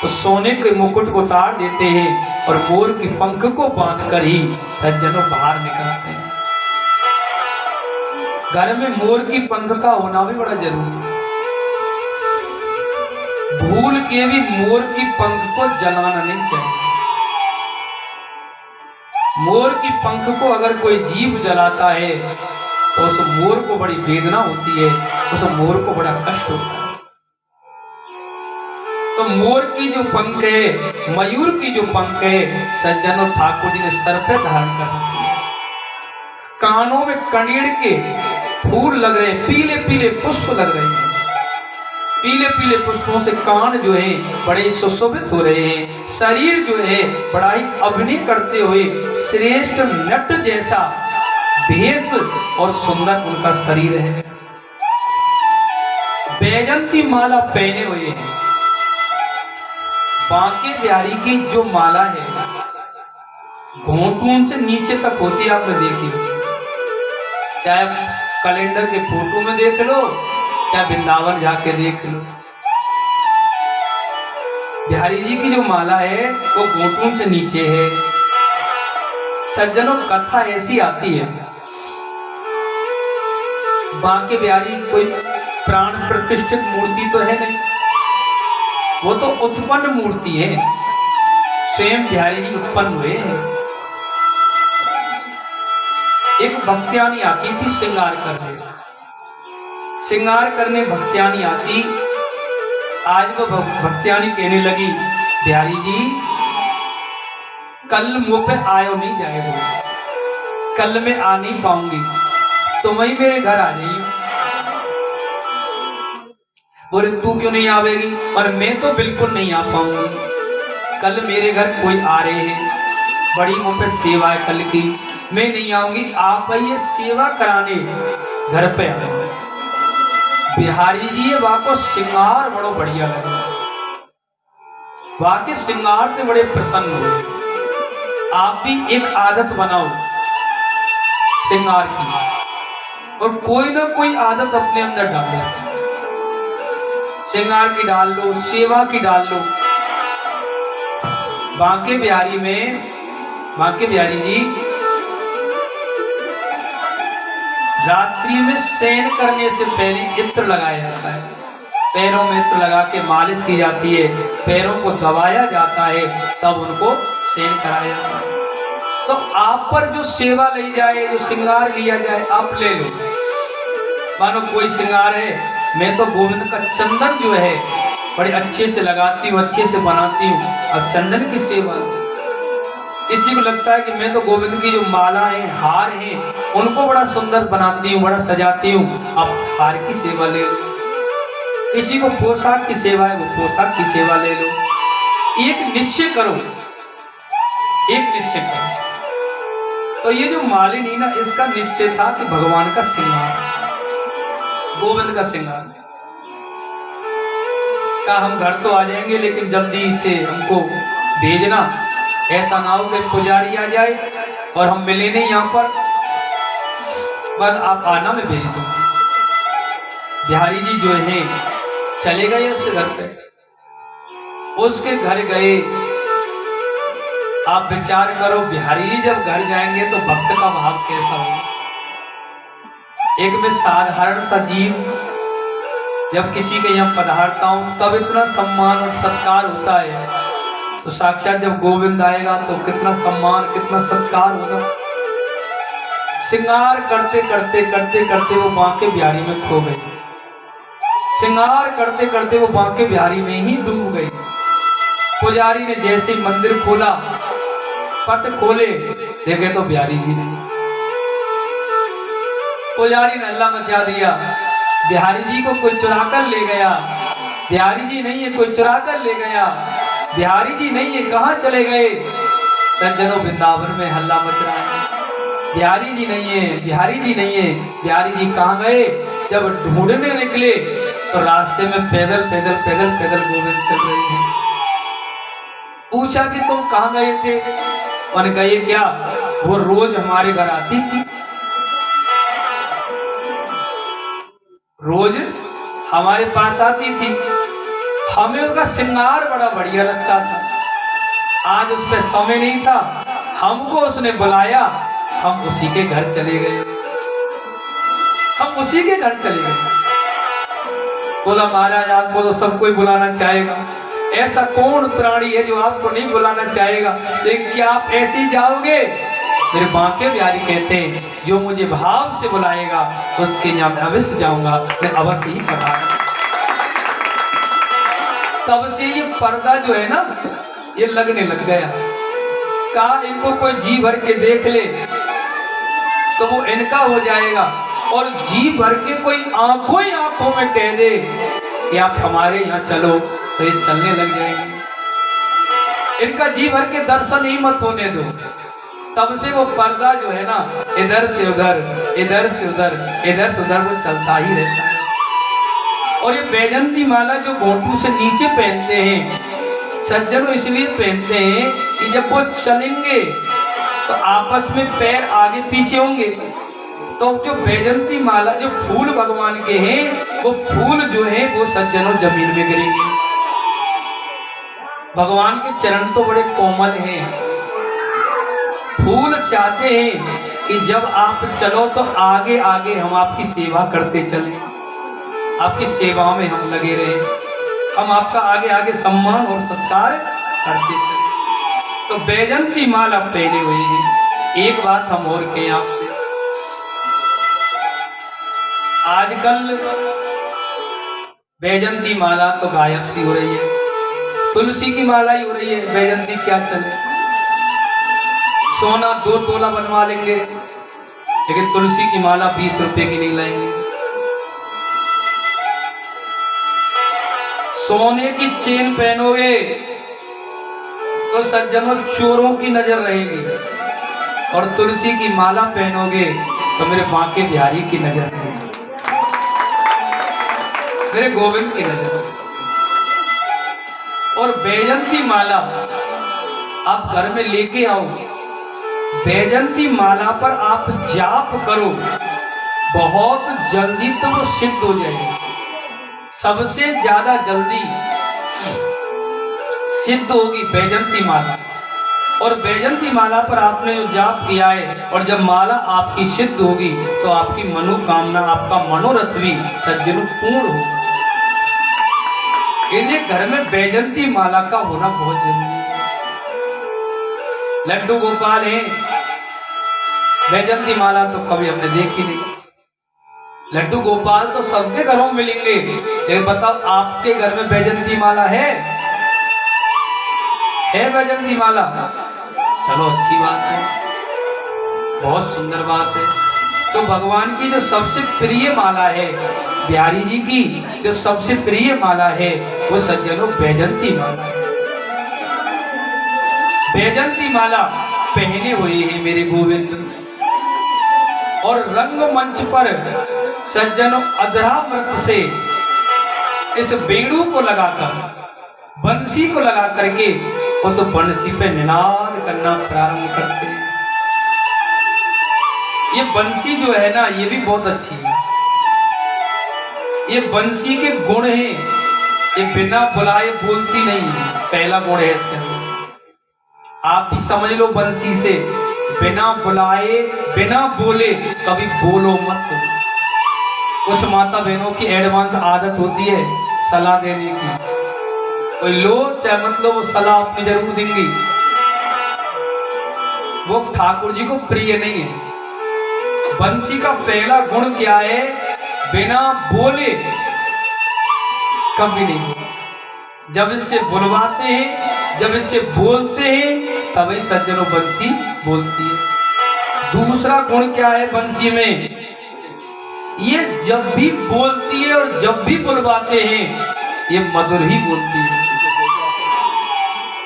तो सोने के मुकुट को उतार देते हैं और मोर की पंख को बांधकर ही सज्जनों बाहर निकलते हैं। घर में मोर की पंख का होना भी बड़ा जरूरी है। भूल के भी मोर की पंख को जलाना नहीं चाहिए। मोर की पंख को अगर कोई जीव जलाता है तो उस मोर को बड़ी वेदना होती है, उस मोर को बड़ा कष्ट होता है। तो मोर की जो पंख है, मयूर की जो पंख है, सज्जनों ठाकुर जी ने सर पे धारण कर रखी है। कानों में कनेर के फूल लग रहे हैं, पीले पीले पुष्प लग रहे हैं। पीले पीले पुष्पों से कान जो है बड़े सुशोभित हो रहे हैं। शरीर जो है बड़ा ही अभिनय करते हुए श्रेष्ठ नट जैसा भेष और सुंदर उनका शरीर है। बैजंती माला पहने हुए हैं। बांके बिहारी की जो माला है घोंटून से नीचे तक होती है, आपने देखी हो। चाहे कैलेंडर के फोटो में देख लो, चाहे वृंदावन जाके देख लो, बिहारी जी की जो माला है वो घोंटून से नीचे है। सज्जनों, कथा ऐसी आती है, बांके बिहारी कोई प्राण प्रतिष्ठित मूर्ति तो है नहीं, वो तो उत्पन्न मूर्ति है। स्वयं बिहारी जी उत्पन्न हुए हैं। एक भक्त्यानी आती थी श्रृंगार करने, श्रृंगार करने भक्त्यानी आती। आज वो भक्त्यानी कहने लगी, बिहारी जी कल मुंह पे आयो नहीं जाएगा, कल मैं आ नहीं पाऊंगी, तुम ही मेरे घर आ जाइए। बोले तू क्यों नहीं आवेगी? और मैं तो बिल्कुल नहीं आ पाऊंगी, कल मेरे घर कोई आ रहे हैं, बड़ी मुंह पे सेवा है कल की, मैं नहीं आऊंगी, आप आइए सेवा कराने घर पे आए। बिहारी जी ये वाको श्रृंगार बड़ो बढ़िया लगे, वाके श्रृंगार से बड़े प्रसन्न हुए। आप भी एक आदत बनाओ श्रृंगार की, और कोई ना कोई आदत अपने अंदर डालो। श्रृंगार की डाल लो, सेवा की डाल लो। बांके बिहारी जी रात्रि में शयन करने से पहले इत्र लगाया जाता है, पैरों में इत्र लगा के मालिश की जाती है, पैरों को दबाया जाता है, तब उनको शयन कराया जाता है। तो आप पर जो सेवा ली जाए, जो श्रृंगार लिया जाए, आप ले लो। मानो कोई श्रृंगार है, मैं तो गोविंद का चंदन जो है बड़े अच्छे से लगाती हूँ, अच्छे से बनाती हूँ, अब चंदन की सेवा। किसी को लगता है कि मैं तो गोविंद की जो माला है, हार है, उनको बड़ा सुंदर बनाती हूँ, बड़ा सजाती हूँ, अब हार की सेवा ले लो। किसी को पोशाक की सेवा है, वो पोशाक की सेवा ले लो। एक निश्चय करो, एक निश्चय करो। तो ये जो मालिनी ना, इसका निश्चय था कि भगवान का श्रृंगार, गोविंद का श्रृंगार का हम घर तो आ जाएंगे, लेकिन जल्दी से हमको भेजना, ऐसा ना हो कि पुजारी आ जाए और हम मिले नहीं यहाँ पर, बस आप आना, मैं भेज दूंगा। बिहारी जी जो है चले गए उसके घर पे, उसके घर गए। आप विचार करो, बिहारी जी जब घर जाएंगे तो भक्त का भाव कैसा होगा। एक मैं साधारण सा जीव जब किसी के यहाँ पधारता हूं तब इतना सम्मान और सत्कार होता है, तो साक्षात जब गोविंद आएगा तो कितना सम्मान, कितना सत्कार होगा। श्रृंगार करते करते करते करते वो बांके बिहारी में खो गई, श्रृंगार करते करते वो बांके बिहारी में ही डूब गई। पुजारी ने जैसे मंदिर खोला, पट खोले, देखे तो बिहारी जी नहीं। पुजारी ने हल्ला मचा दिया, बिहारी जी को कोई चुरा कर ले गया, बिहारी जी नहीं है, कोई चुरा कर ले गया, बिहारी जी नहीं है, कहाँ चले गए। सज्जनों, वृंदावन में हल्ला मच रहा है, बिहारी जी नहीं है, बिहारी जी नहीं है, बिहारी जी कहाँ गए। जब ढूंढने निकले तो रास्ते में पैदल पैदल पैदल पैदल गोविंद चल रहे हैं। पूछा कि तुम कहाँ गए थे, उन्होंने कहा ये क्या, वो रोज हमारे घर आती थी, रोज हमारे पास आती थी, हमें उसका श्रृंगार बड़ा बढ़िया लगता था। आज उस पर समय नहीं था, हमको उसने बुलाया, हम उसी के घर चले गए, हम उसी के घर चले गए। बोला महाराज आपको तो सब कोई बुलाना चाहेगा, ऐसा कौन प्राणी है जो आपको नहीं बुलाना चाहेगा, लेकिन क्या आप ऐसे ही जाओगे। मेरे बांके बिहारी कहते हैं जो मुझे भाव से बुलाएगा उसके यहाँ मैं अवश्य जाऊंगा, मैं अवश्य ही पधारूंगा। तब से ये पर्दा जो है ना, ये लगने लग गया। कहा इनको कोई जी भर के देख ले तो वो इनका हो जाएगा, और जी भर के कोई आंखों ही आंखों में कह दे कि आप हमारे यहाँ चलो, तो ये चलने लग जाएंगे। इनका जी भर के दर्शन ही मत होने दो। तब से वो पर्दा जो है ना, इधर से उधर, इधर से उधर, इधर से उधर, वो चलता ही रहता है। और ये वैजंती माला जो घोंटू से नीचे पहनते हैं सज्जनों, इसलिए पहनते हैं कि जब वो चलेंगे तो आपस में पैर आगे पीछे होंगे, तो जो वैजंती माला, जो फूल भगवान के हैं, वो फूल जो है वो सज्जनों जमीन में गिरेंगे। भगवान के चरण तो बड़े कोमल हैं, फूल चाहते हैं कि जब आप चलो तो आगे आगे हम आपकी सेवा करते चलें, आपकी सेवा में हम लगे रहें, हम आपका आगे आगे सम्मान और सत्कार करते चलें। तो वैजंती माला पहने हुए हैं। एक बात हम और कहें आपसे, आजकल वैजंती माला तो गायब सी हो रही है, तुलसी की माला ही हो रही है, वैजंती क्या चले। सोना 2 तोला बनवा लेंगे, लेकिन तुलसी की माला 20 रुपए की नहीं लाएंगे। सोने की चेन पहनोगे तो सज्जनों चोरों की नजर रहेगी, और तुलसी की माला पहनोगे तो मेरे बांके बिहारी की नजर में, मेरे गोविंद की नजर में। और बैजंती माला आप घर में लेके आओ, बैजंती माला पर आप जाप करो, बहुत जल्दी तो वो सिद्ध हो जाएगी। सबसे ज्यादा जल्दी सिद्ध होगी बैजंती माला। और बैजंती माला पर आपने जो जाप किया है और जब माला आपकी सिद्ध होगी तो आपकी मनोकामना, आपका मनोरथ भी सज्जनों पूर्ण होगा। इसलिए घर में बैजंती माला का होना बहुत जरूरी है। लड्डू गोपाल है, बैजंती माला तो कभी हमने देखी नहीं। लड्डू गोपाल तो सबके घरों में मिलेंगे, लेकिन बताओ आपके घर में बैजंती माला है बैजंती माला? चलो अच्छी बात है, बहुत सुंदर बात है। तो भगवान की जो सबसे प्रिय माला है, बिहारी जी की जो सबसे प्रिय माला है, वो सज्जनों बैजंती माला है। बैजंती माला पहने हुए हैं मेरे गोविंद, और रंगमंच पर सज्जनों अधरामृत से इस बेड़ू को लगाकर, बंसी को लगा करके उस बंसी पे निनाद करना प्रारंभ करते हैं। ये बंसी जो है ना, ये भी बहुत अच्छी है। ये बंसी के गुण हैं, ये बिना बुलाए बोलती नहीं है, पहला गुण है इसके अंदर। आप भी समझ लो, बंसी से बिना बुलाए, बिना बोले कभी बोलो मत। कुछ माता बहनों की एडवांस आदत होती है सलाह देने की, कोई लो चाहे मत लो, वो सलाह अपनी जरूर देंगी। वो ठाकुर जी को प्रिय नहीं है। बंसी का पहला गुण क्या है? बिना बोले कभी नहीं बोले। जब इससे बुलवाते हैं, जब इससे बोलते हैं, तभी सज्जनों बंसी बोलती है। दूसरा गुण क्या है बंसी में? ये जब भी बोलती है और जब भी बुलवाते हैं, ये मधुर ही बोलती है।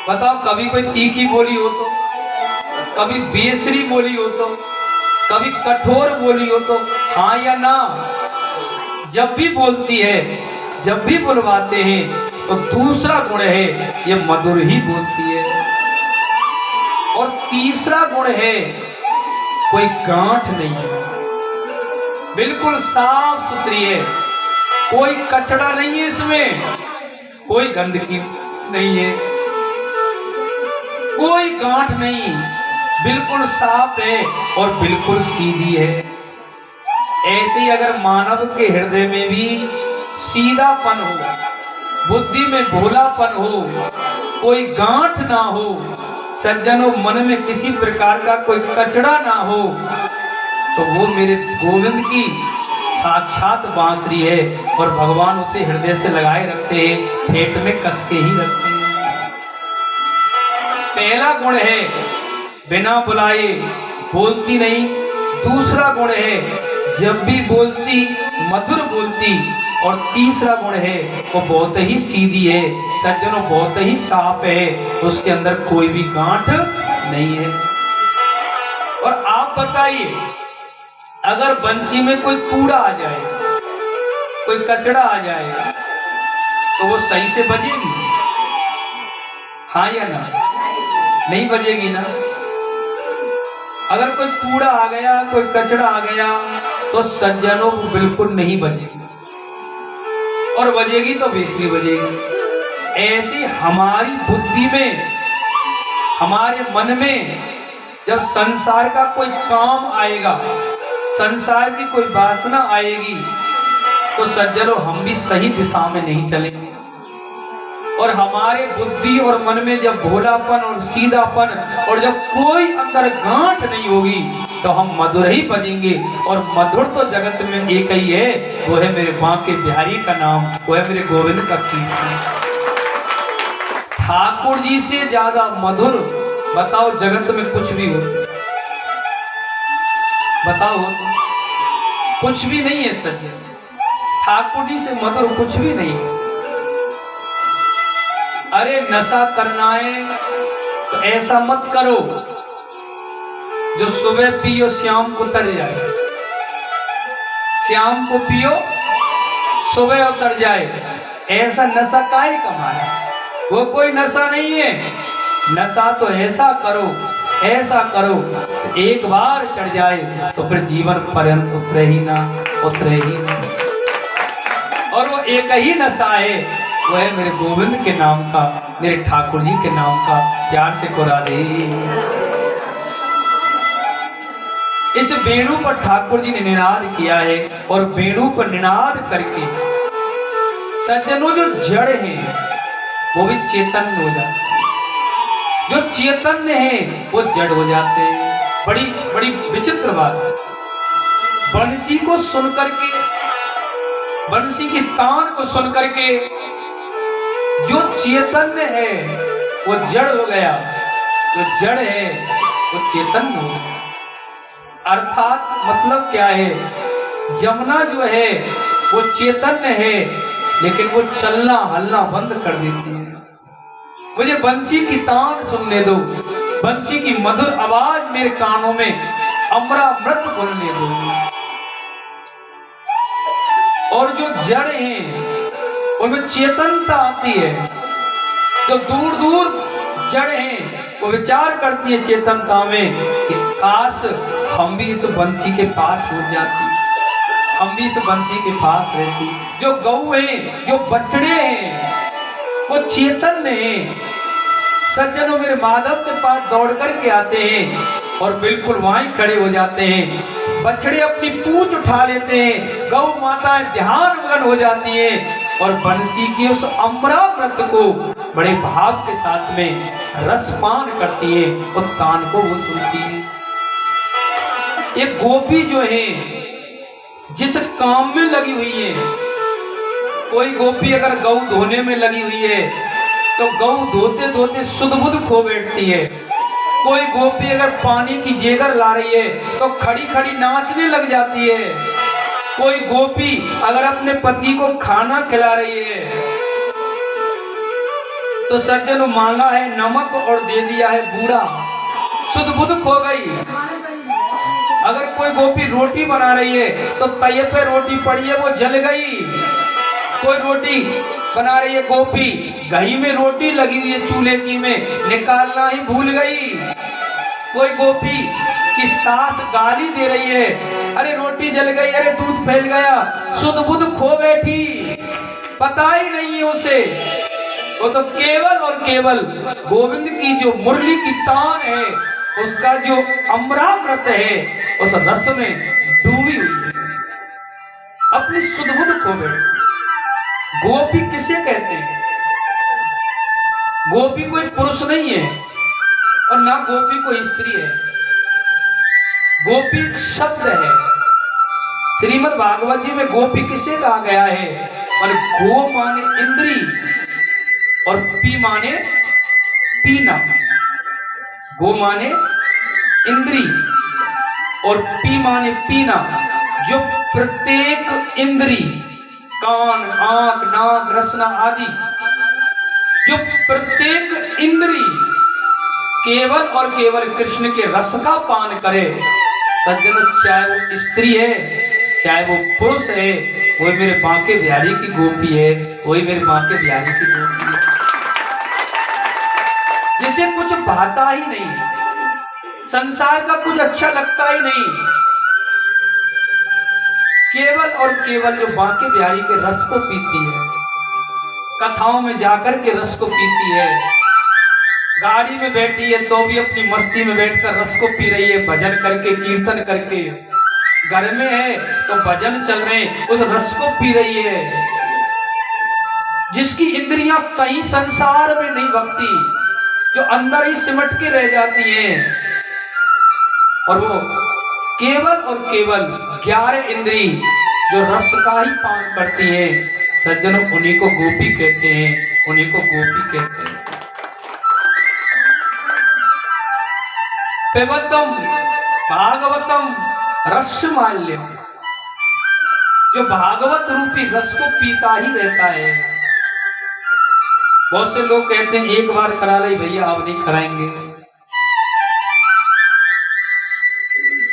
बताओ, कभी कोई तीखी बोली हो तो, कभी बेसरी बोली हो तो, कभी कठोर बोली हो तो, हाँ या ना? जब भी बोलती है, जब भी बुलवाते हैं, तो दूसरा गुण है ये मधुर ही बोलती है। और तीसरा गुण है कोई गांठ नहीं है, बिल्कुल साफ सुथरी है, कोई कचड़ा नहीं है इसमें, कोई गंदगी नहीं है, कोई गांठ नहीं, बिल्कुल साफ है और बिल्कुल सीधी है। ऐसे ही अगर मानव के हृदय में भी सीधापन हो, बुद्धि में भोलापन हो, कोई गांठ ना हो, सज्जनों मन में किसी प्रकार का कोई कचड़ा ना हो, तो वो मेरे गोविंद की साक्षात बांसुरी है। और भगवान उसे हृदय से लगाए रखते हैं, पेट में कस के ही रखते हैं। पहला गुण है बिना बुलाए बोलती नहीं। दूसरा गुण है जब भी बोलती मधुर बोलती। और तीसरा गुण है वो बहुत ही सीधी है, सज्जनों बहुत ही साफ है, उसके अंदर कोई भी गांठ नहीं है। और आप बताइए, अगर बंसी में कोई कूड़ा आ जाए, कोई कचड़ा आ जाए, तो वो सही से बजेगी? हाँ या ना? नहीं बजेगी ना। अगर कोई कूड़ा आ गया, कोई कचड़ा आ गया, तो सज्जनों को बिल्कुल नहीं बजेगी, और बजेगी तो बेसरी बजेगी। ऐसी हमारी बुद्धि में, हमारे मन में जब संसार का कोई काम आएगा, संसार की कोई वासना आएगी, तो सज्जनों हम भी सही दिशा में नहीं चलेंगे। और हमारे बुद्धि और मन में जब भोलापन और सीधापन और जब कोई अंदर गांठ नहीं होगी, तो हम मधुर ही बजेंगे। और मधुर तो जगत में एक ही है, वो है मेरे बांके बिहारी का नाम, वो है मेरे गोविंद का कीर्तन। ठाकुर जी से ज्यादा मधुर बताओ जगत में कुछ भी हो? बताओ, कुछ भी नहीं है सज्जन। ठाकुर जी से मधुर कुछ भी नहीं है। अरे नशा करना है तो ऐसा मत करो जो सुबह पियो शाम को उतर जाए, शाम को पियो सुबह उतर जाए, ऐसा नशा काहे कमाया? वो कोई नशा नहीं है। नशा तो ऐसा करो, ऐसा करो, एक बार चढ़ जाए तो फिर जीवन पर्यंत उतरे ही ना, उतरे ही ना। और वो एक ही नशा है, वो है मेरे गोविंद के नाम का, मेरे ठाकुर जी के नाम का। प्यार से को राधे। इस वेणु पर ठाकुर जी ने निनाद किया है, और वेणु पर निनाद करके सज्जनों जो जड़ हैं वो भी चेतन हो जाते, जो चेतन्य है वो जड़ हो जाते हैं। बड़ी बड़ी विचित्र बात है। बंसी को सुन करके, बंसी की तान को सुन करके जो चेतन्य है वो जड़ हो गया, जो जड़ है वो चेतन हो गया। अर्थात मतलब क्या है? जमुना जो है वो चेतन्य है, लेकिन वो चलना हलना बंद कर देती है। मुझे बंसी की तान सुनने दो, बंसी की मधुर आवाज मेरे कानों में अमृत बोलने दो। और जो जड़ हैं उनमें चेतनता आती है। जो दूर दूर जड़ हैं वो विचार करती है चेतनता में कि काश हम भी इस बंसी के पास हो जाती, हम भी इस बंसी के पास रहती। जो गऊ हैं, जो बछड़े हैं, वो चेतन हैं। सज्जनों मेरे माधव के पास दौड़ करके आते हैं और बिल्कुल वहीं खड़े हो जाते हैं। बछड़े अपनी पूंछ उठा लेते हैं, गौ माताएं ध्यान मगन हो जाती हैं और बंसी की उस अमृत को बड़े भाव के साथ में रसपान करती है और तान को वो सुनती है। एक गोपी जो है जिस काम में लगी हुई है, कोई गोपी अगर गौ धोने में लगी हुई है तो गौ धोते धोते सुध बुध खो बैठती है। कोई गोपी अगर पानी की जेगर ला रही है तो खड़ी खड़ी नाचने लग जाती है। कोई गोपी अगर अपने पति को खाना खिला रही है तो सज्जन मांगा है नमक और दे दिया है बूढ़ा, सुध बुध खो गई। अगर कोई गोपी रोटी बना रही है तो तवे पे रोटी पड़ी है वो जल गई। कोई रोटी बना रही है गोपी, घी में रोटी लगी हुई है चूल्हे की में, निकालना ही भूल गई। कोई गोपी की सास गाली दे रही है, अरे रोटी जल गई, अरे दूध फैल गया, सुध बुध खो बैठी, पता ही नहीं है उसे। वो तो केवल और केवल गोविंद की जो मुरली की तान है, उसका जो अमृत है, उस रस में डूबी हुई है, अपनी सुध बुध खो बैठी। गोपी किसे कहते हैं? गोपी कोई पुरुष नहीं है और ना गोपी कोई स्त्री है। गोपी एक शब्द है। श्रीमद् भागवत जी में गोपी किसे कहा गया है? और गो माने इंद्री और पी माने पीना। गो माने इंद्री और पी माने पीना। जो प्रत्येक इंद्री, कान, आंख, नाक, रसना आदि, जो प्रत्येक इंद्री केवल और केवल कृष्ण के रस का पान करे, सज्जन, चाहे वो स्त्री है चाहे वो पुरुष है, वही मेरे बांके बिहारी की गोपी है, वही मेरे बांके बिहारी की गोपी है। जिसे कुछ भाता ही नहीं, संसार का कुछ अच्छा लगता ही नहीं, केवल और केवल जो बांके बिहारी के रस को पीती है, कथाओं में जाकर के रस को पीती है, गाड़ी में बैठी है तो भी अपनी मस्ती में बैठकर रस को पी रही है, भजन करके, कीर्तन करके, घर में है तो भजन चल रहे हैं, उस रस को पी रही है। जिसकी इंद्रियां कहीं संसार में नहीं भक्ति, जो अंदर ही सिमट के रह जाती हैं, और वो केवल और केवल 11 इंद्री जो रस का ही पान करती है, सज्जनों, उन्हीं को गोपी कहते हैं, उन्हीं को गोपी कहते हैं। पिबतम भागवतम रसमाल्यम, जो भागवत रूपी रस को पीता ही रहता है। बहुत से लोग कहते हैं एक बार करा रही भैया, अब नहीं कराएंगे।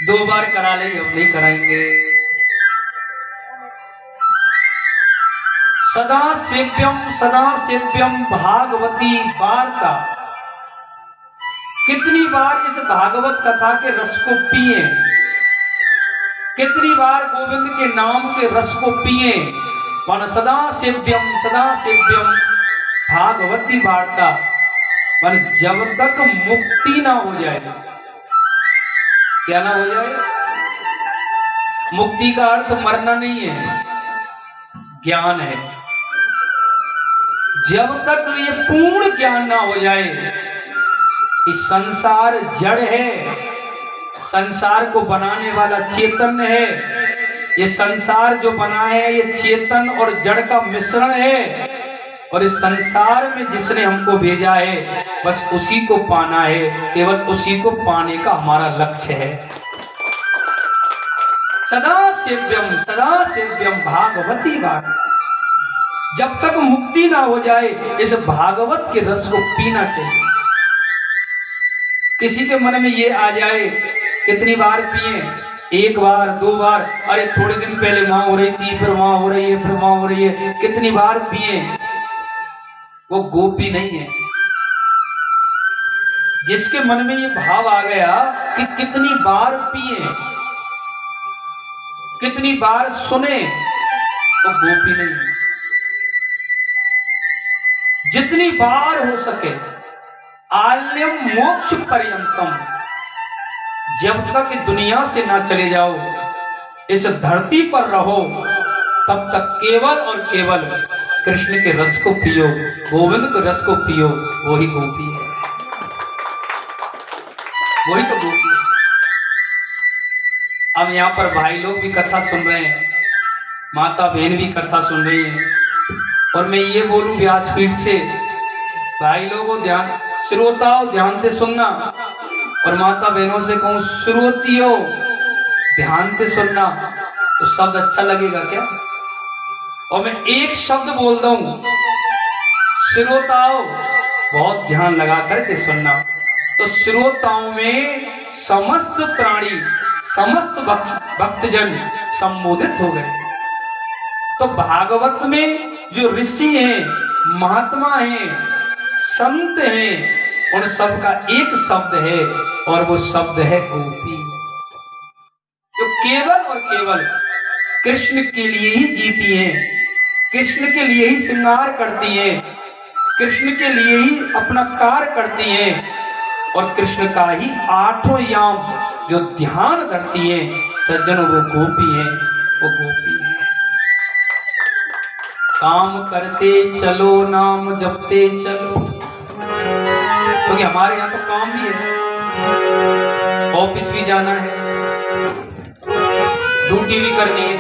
2 बार करा ले, हम नहीं कराएंगे। सदा सेव्यम भागवती वार्ता। कितनी बार इस भागवत कथा के रस को पिए, कितनी बार गोविंद के नाम के रस को पिए। मन सदा सेव्यम भागवती वार्ता। मन जब तक मुक्ति ना हो जाए, क्या ना हो जाए? मुक्ति का अर्थ मरना नहीं है, ज्ञान है। जब तक ये पूर्ण ज्ञान ना हो जाए कि संसार जड़ है, संसार को बनाने वाला चेतन है, ये संसार जो बना है ये चेतन और जड़ का मिश्रण है, और इस संसार में जिसने हमको भेजा है बस उसी को पाना है, केवल उसी को पाने का हमारा लक्ष्य है। सदा सेव्यम भागवती वार्ता। जब तक मुक्ति ना हो जाए इस भागवत के रस को पीना चाहिए। किसी के मन में ये आ जाए, कितनी बार पिए? 1 बार 2 बार, अरे थोड़े दिन पहले वहां हो रही थी, फिर वहां हो रही है, फिर वहां हो रही है, कितनी बार पिए? वो गोपी नहीं है। जिसके मन में ये भाव आ गया कि कितनी बार पिए, कितनी बार सुने, वो गोपी नहीं है। जितनी बार हो सके, आल्यम मोक्ष पर्यंतम, जब तक दुनिया से ना चले जाओ, इस धरती पर रहो, तब तक केवल और केवल कृष्ण के रस को पियो, गोविंद के रस को पियो। वही गोपी है, वही तो गोपी है। अब यहाँ पर भाई लोग भी कथा सुन रहे हैं, माता बहन भी कथा सुन रही है, और मैं ये बोलूं व्यासपीठ से, भाई लोगों ध्यान, श्रोताओं ध्यान से सुनना, और माता बहनों से कहूं श्रोतियों ध्यान से सुनना। तो शब्द अच्छा लगेगा क्या? और मैं एक शब्द बोलता हूं, श्रोताओं बहुत ध्यान लगा करके सुनना। तो श्रोताओं में समस्त प्राणी, समस्त भक्तजन संबोधित हो गए। तो भागवत में जो ऋषि हैं, महात्मा हैं, संत हैं, उन सब का एक शब्द है, और वो शब्द है गोपी, जो केवल और केवल कृष्ण के लिए ही जीती हैं, कृष्ण के लिए ही श्रृंगार करती हैं, कृष्ण के लिए ही अपना कार्य करती हैं, और कृष्ण का ही 8 याम जो ध्यान करती हैं। सज्जनों, वो गोपी हैं, वो गोपी हैं। काम करते चलो, नाम जपते चलो, क्योंकि हमारे यहाँ तो काम भी है, ऑफिस भी जाना है, ड्यूटी भी करनी है,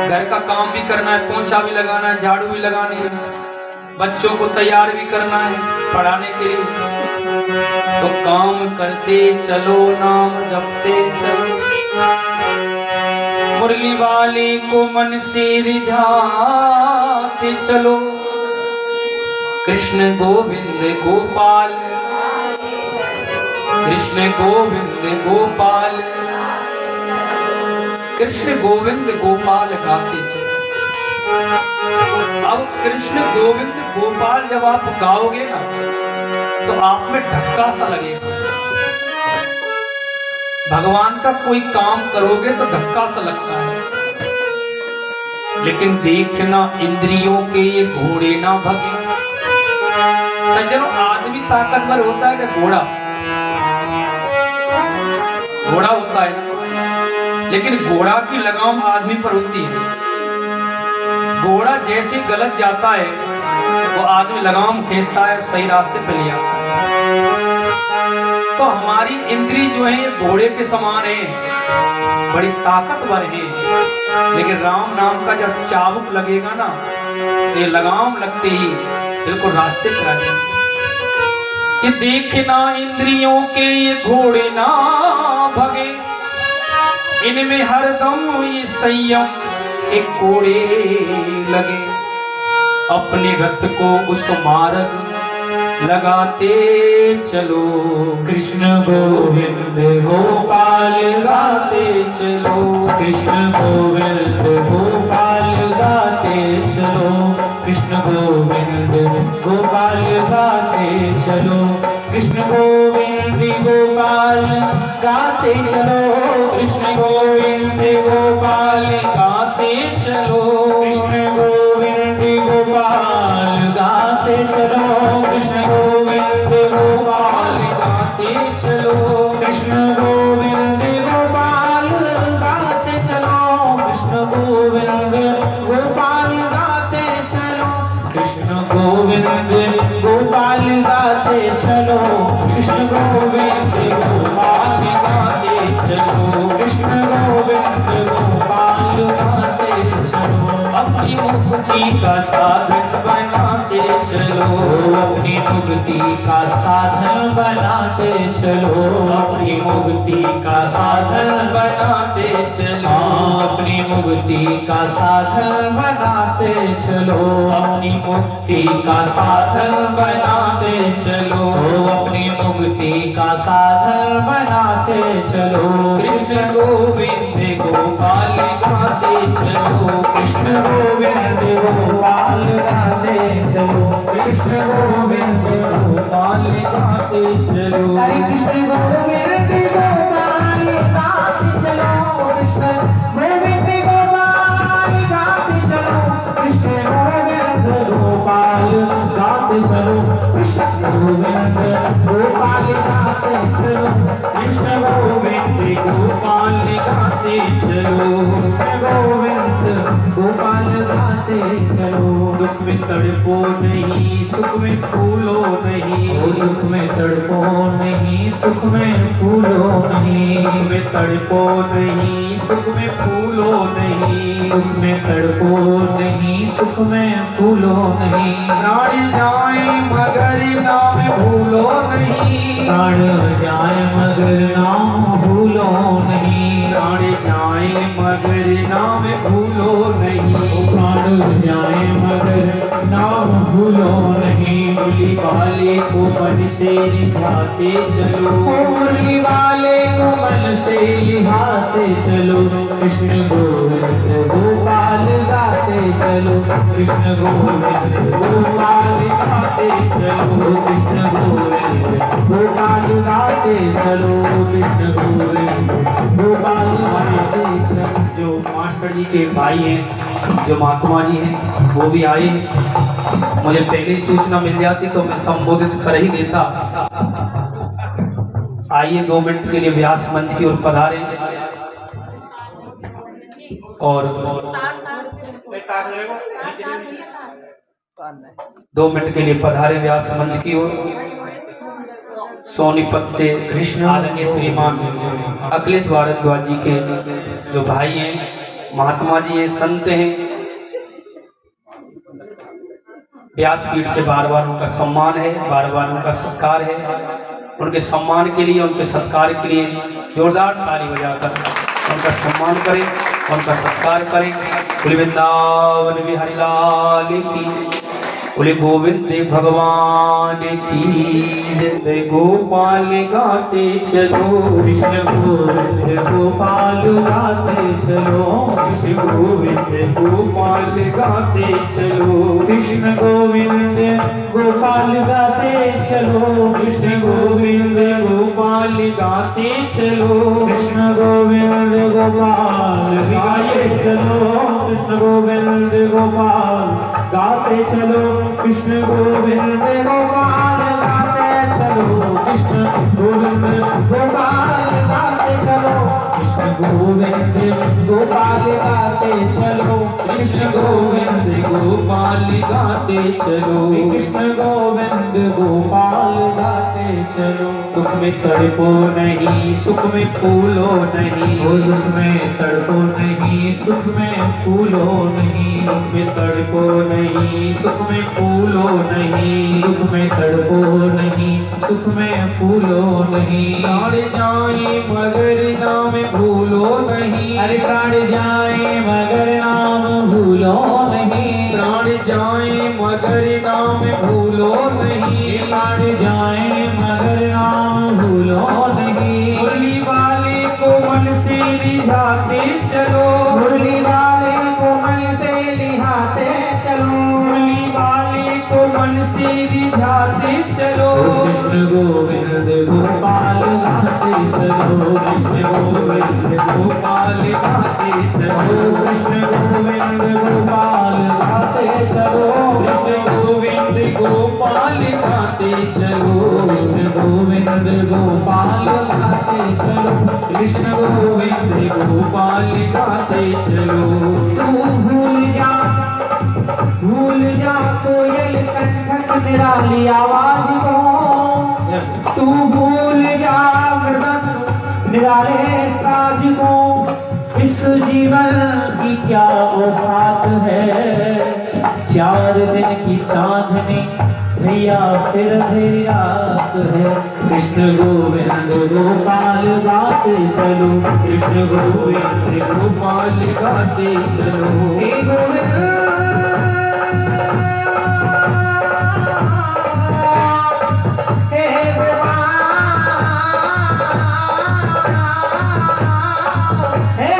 घर का काम भी करना है, पोंछा भी लगाना है, झाड़ू भी लगानी है, बच्चों को तैयार भी करना है पढ़ाने के लिए। तो काम करते चलो, नाम जपते चलो, मुरली वाले को मन से रिझाते चलो। कृष्ण गोविंद गोपाल, कृष्ण गोविंद गोपाल, कृष्ण गोविंद गोपाल गाते चलो। अब कृष्ण गोविंद गोपाल जब आप गाओगे ना, तो आप में धक्का सा लगेगा। भगवान का कोई काम करोगे तो धक्का सा लगता है, लेकिन देखना इंद्रियों के ये घोड़े ना भगे। सज्जनों, आदमी ताकतवर होता है कि घोड़ा? घोड़ा होता है ना, लेकिन घोड़ा की लगाम आदमी पर होती है। घोड़ा जैसे गलत जाता है, वो आदमी लगाम खींचता है, सही रास्ते पे ले आता है। तो हमारी इंद्री जो है ये घोड़े के समान है, बड़ी ताकतवर है, लेकिन राम नाम का जब चाबुक लगेगा ना, तो ये लगाम लगते ही बिल्कुल रास्ते पर आ जाएंगे। कि देखना इंद्रियों के ये घोड़े ना भगे, इनमें हरदम ये संयम के कोड़े लगे। अपने रथ को उस मार्ग लगाते चलो, कृष्ण गोविंद गोपाल गाते चलो, कृष्ण गोविंद गोपाल गाते चलो, कृष्ण गोविंद गोपाल गाते चलो, कृष्ण गोविंद गोपाल गाते चलो, कृष्ण गोविंद गोपाल गाते चलो, कृष्ण गोविंद गोपाल गाते चलो, कृष्ण गोविंद गोपाल गाते चलो, कृष्ण गोविंद गोपाल गाते चलो, कृष्ण गोविंद गोपाल गाते चलो, कृष्ण गोविंद गोपाल गाते चलो, कृष्ण गोविंद गोपाल गाते चलो, कृष्ण गोविंद गोपाल गाते चलो, अपनी मुक्ति का साधन बनाते चलो, अपनी मुक्ति का साधन बनाते चलो, अपनी मुक्ति का साधन बनाते चलो, अपनी मुक्ति का साधन बनाते चलो, अपनी मुक्ति का साधन बनाते चलो, अपनी मुक्ति का साधन बनाते चलो, कृष्ण गोविंद गोपाल गाते चलो, कृष्ण गोविंद गोपाल गाते चलो, कृष्ण गोविंद गोपाल गाते चलो, हरे कृष्ण गोविंद गोपाल गाते चलो, कृष्ण गोविंद गोपाल गाते चलो, कृष्ण गोविंद गोपाल गाते चलो, कृष्ण गोविंद गोपाल गाते चलो, कृष्ण गोविंद गोपाल गाते चलो, कृष्ण गोविंद गोपाल गाते चलो, दुख में तड़पो नहीं, सुख में फूलो नहीं, दुख में तड़पो नहीं, सुख में फूलो नहीं, दुख में तड़पो नहीं, सुख में फूलो नहीं, दुख में तड़पो नहीं, सुख में फूलो नहीं, प्राण जाए मगर नाम भूलो नहीं, प्राण जाए मगर नाम भूलो नहीं, प्राण जाए मगर नाम भूलो नहीं, प्राण जाए मगर नाम भूलो नहीं, मुरली वाले को मन से रिझाते चलो, मुरली वाले को मन से लिहाते चलो, कृष्ण गोविंद गोपाल गाते चलो, कृष्ण गोविंद गोपाल गाते चलो, कृष्ण गोविंद गोपाल गाते चलो, कृष्ण गोविंद गोपाल गाते चलो। जो मास्टर जी के भाई हैं, जो महात्मा जी हैं, वो भी आए। मुझे पहले ही सूचना मिल जाती तो मैं संबोधित कर ही देता। आइए 2 मिनट के लिए व्यास मंच की ओर पधारे और 2 मिनट के लिए पधारे व्यास मंच की ओर। सोनीपत से कृष्ण आदरणीय श्रीमान अखिलेश भारद्वाज जी के जो भाई हैं, महात्मा जी हैं, संत हैं, व्यासपीठ से बार बार उनका सम्मान है, बार बार उनका सत्कार है। उनके सम्मान के लिए, उनके सत्कार के लिए जोरदार ताली बजाकर उनका सम्मान करें, उनका सत्कार करें। बोले वृंदावन बिहारी लाल की, बोले गोविंद भगवान की जय। गोपाल गाते चलो, कृष्ण गोविंद गोपाल गाते चलो, कृष्ण गोविंद गोपाल गाते चलो, कृष्ण गोविंद गोपाल गाते चलो, कृष्ण गोविंद गोपाल गाते चलो, कृष्ण गोविंद गोपाल गाते चलो, कृष्ण गोविंद गोपाल गाते चलो, कृष्ण गोविंद गोपाल गाते चलो, कृष्ण गोविंद गोपाल गाते चलो, कृष्ण गोविंद गोपाल गाते चलो, कृष्ण गोविंद गोपाल गाते चलो, कृष्ण गोविंद गोपाल गाते चलो। दुख में तड़पो नहीं, सुख में फूलो नहीं, ओ दुख में तड़पो नहीं, सुख में फूलो नहीं, दुख में तड़पो नहीं, सुख में फूलो नहीं, दुख में तड़पो नहीं, सुख में फूलो नहीं, प्राण जाए मगर नाम भूलो नहीं, अरे प्राण जाए मगर नाम भूलो नहीं, प्राण जाए मगर नाम भूलो नहीं, प्राण रिझाते चलो मुरली वाले को मन से लिहाते चलो मुरली वाले को मन से रिझाते चलो कृष्ण गोविंद गोपाल गाते चलो कृष्ण गोविंद गोपाल गाते चलो कृष्ण गोविंद गोपाल गाते चलो कृष्ण गोविंद गोपाल गाते चलो कृष्ण गोविंद गोपाल गाते चलो कृष्ण गोविंद गोपाल गाते चलो तू भूल जा कोयल कंठक निराली आवाज को तू भूल जा मृदंग निराले साज को इस जीवन की क्या औकात है 4 दिन की चांदनी भैया फिर अंधेरी रात है कृष्ण गोविंद गोपाल गाते चलो कृष्ण गोविंद गोपाल गाते चलो हे गोविंद हे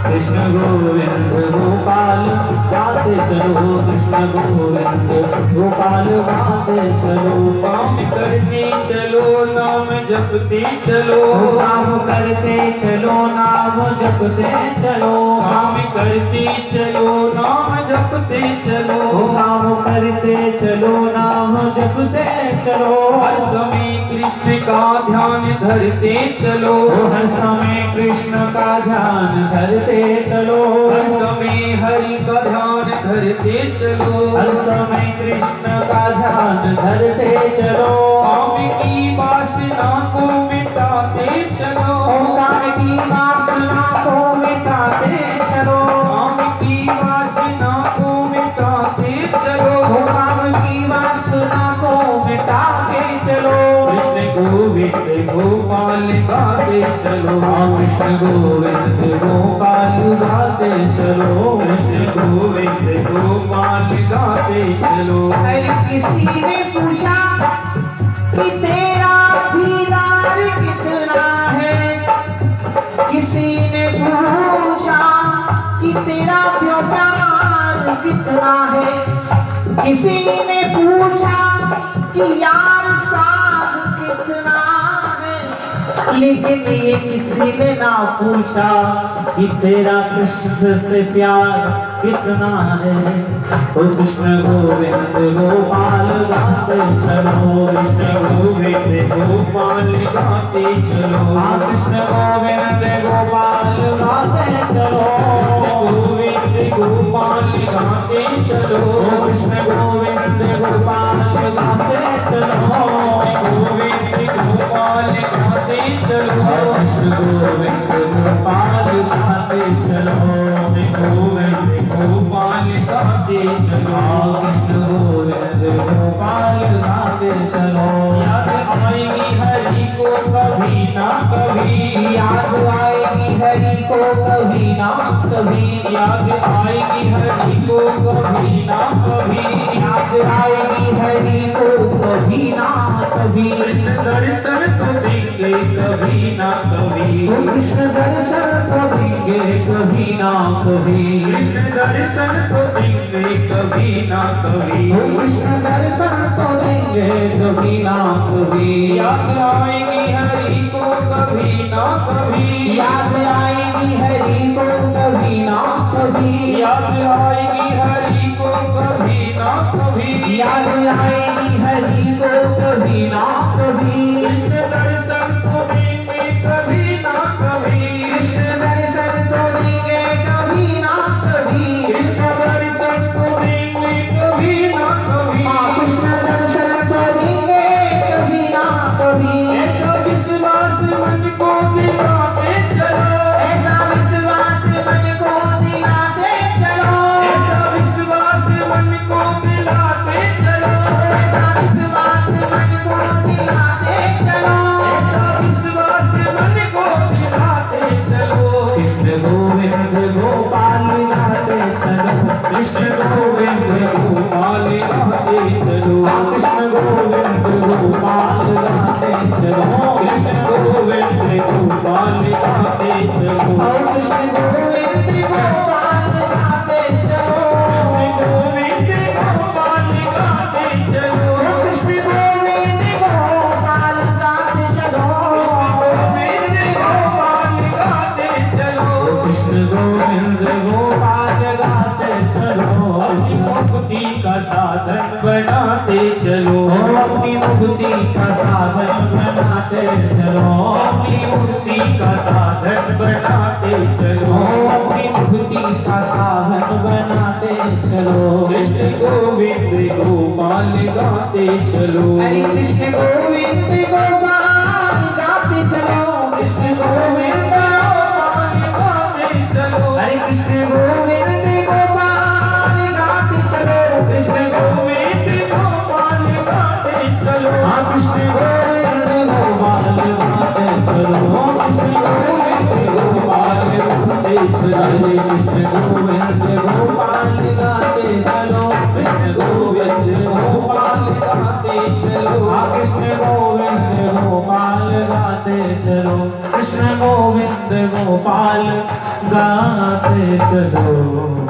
कृष्ण गोविंद गोपाल गाते चलो कृष्ण गोविंद गोपाल गाते चलो काम करते चलो नाम जपते चलो काम करते चलो नाम जपते चलो काम करते चलो नाम जपते चलो काम करते चलो नाम जपते चलो हर समय कृष्ण का ध्यान धरते चलो हर समय कृष्ण का ध्यान धरते चलो हर समय हरि का ध्यान धरते चलो हर समय कृष्ण का ध्यान धरते चलो काम की वासना को मिटाते चलो काम की वासना को मिटाते चलो काम की वासना को मिटाते चलो काम की वासना को मिटाते चलो कृष्ण गोविंद गोपाल गाते चलो कृष्ण गोविंद गोपाल गाते चलो कृष्ण गोविंद गोपाल गाते चलो अरे किसी ने पूछा कि तेरा दीदार कितना है किसी ने पूछा कि तेरा प्यार कितना है किसी ने पूछा कि यार साथ कितना है लेकिन ये किसी ने ना पूछा कि तेरा कृष्ण से प्यार कितना है ओ कृष्ण गोविंद गोपाल गाते चलो कृष्ण गोविंद गोपाल गाते चलो कृष्ण गोविंद गोपाल गाते चलो गोविंद गोपाल गाते चलो कृष्ण गोविंद गोपाल गाते चलो गोविंद गोपाल गाते चलो कृष्ण गोविंद गोपाल गाते चलो गोविंद गोपाल गाते चलो कृष्ण गोविंद गोपाल गाते चलो याद आएगी हरि को कभी ना कभी याद आएगी हरि को कभी ना कभी याद आएगी हरि को कभी ना कभी याद आएगी हरि को कभी ना कभी कृष्ण दर्शन तो देंगे कभी ना कभी कृष्ण दर्शन तो देंगे कभी ना कभी कृष्ण दर्शन तो देंगे कभी ना कभी कृष्ण दर्शन तो देंगे कभी ना कभी याद आएगी हरि को कभी ना कभी याद आएगी हरि को कभी ना कभी याद आएगी हरि को कभी ना कभी याद आएगी हरि को कभी ना कभी कृष्ण दर्शन तो देंगे कभी ना कभी कृष्ण दर्शन तो देंगे कभी ना कभी कृष्ण दर्शन तो देंगे कभी ना कभी कृष्ण दर्शन तो देंगे कभी ना कभी ऐसा विश्वास मन को दिलाते चलो ऐसा विश्वास मन को दिलाते चलो ऐसा विश्वास मन को दिलाते चलो ऐसा विश्वास मन को दिलाते चलो ऐसा विश्वास मन को दिलाते चलो कृष्ण गोविंद गोपाल गाते चलो कृष्ण गोविंद गोपाल गाते चलो कृष्ण गोविंद गोपाल गाते चलो कृष्ण गोविंद गोपाल चलो, अपनी मुक्ति का साधन बनाते चलो, अपनी मुक्ति का साधन बनाते चलो। कृष्ण गोविंद गोपाल गाते चलो, हरे कृष्ण गोविंद गोपाल गाते चलो, कृष्ण गोविंद गोपाल गाते चलो, हरे कृष्ण गोविंद गोपाल गाते चलो, कृष्ण गोविंद गोपाल गाते चलो, हाँ कृष्ण गोविंद गोपाल गाते चलो, कृष्ण गोविंद गोपाल गाते चलो, हरे कृष्ण गोविंद गोपाल गाते चलो, कृष्ण गोविंद गोपाल गाते चलो, हाँ कृष्ण गोविंद गोपाल गाते चलो, कृष्ण गोविंद गोपाल गाते चलो।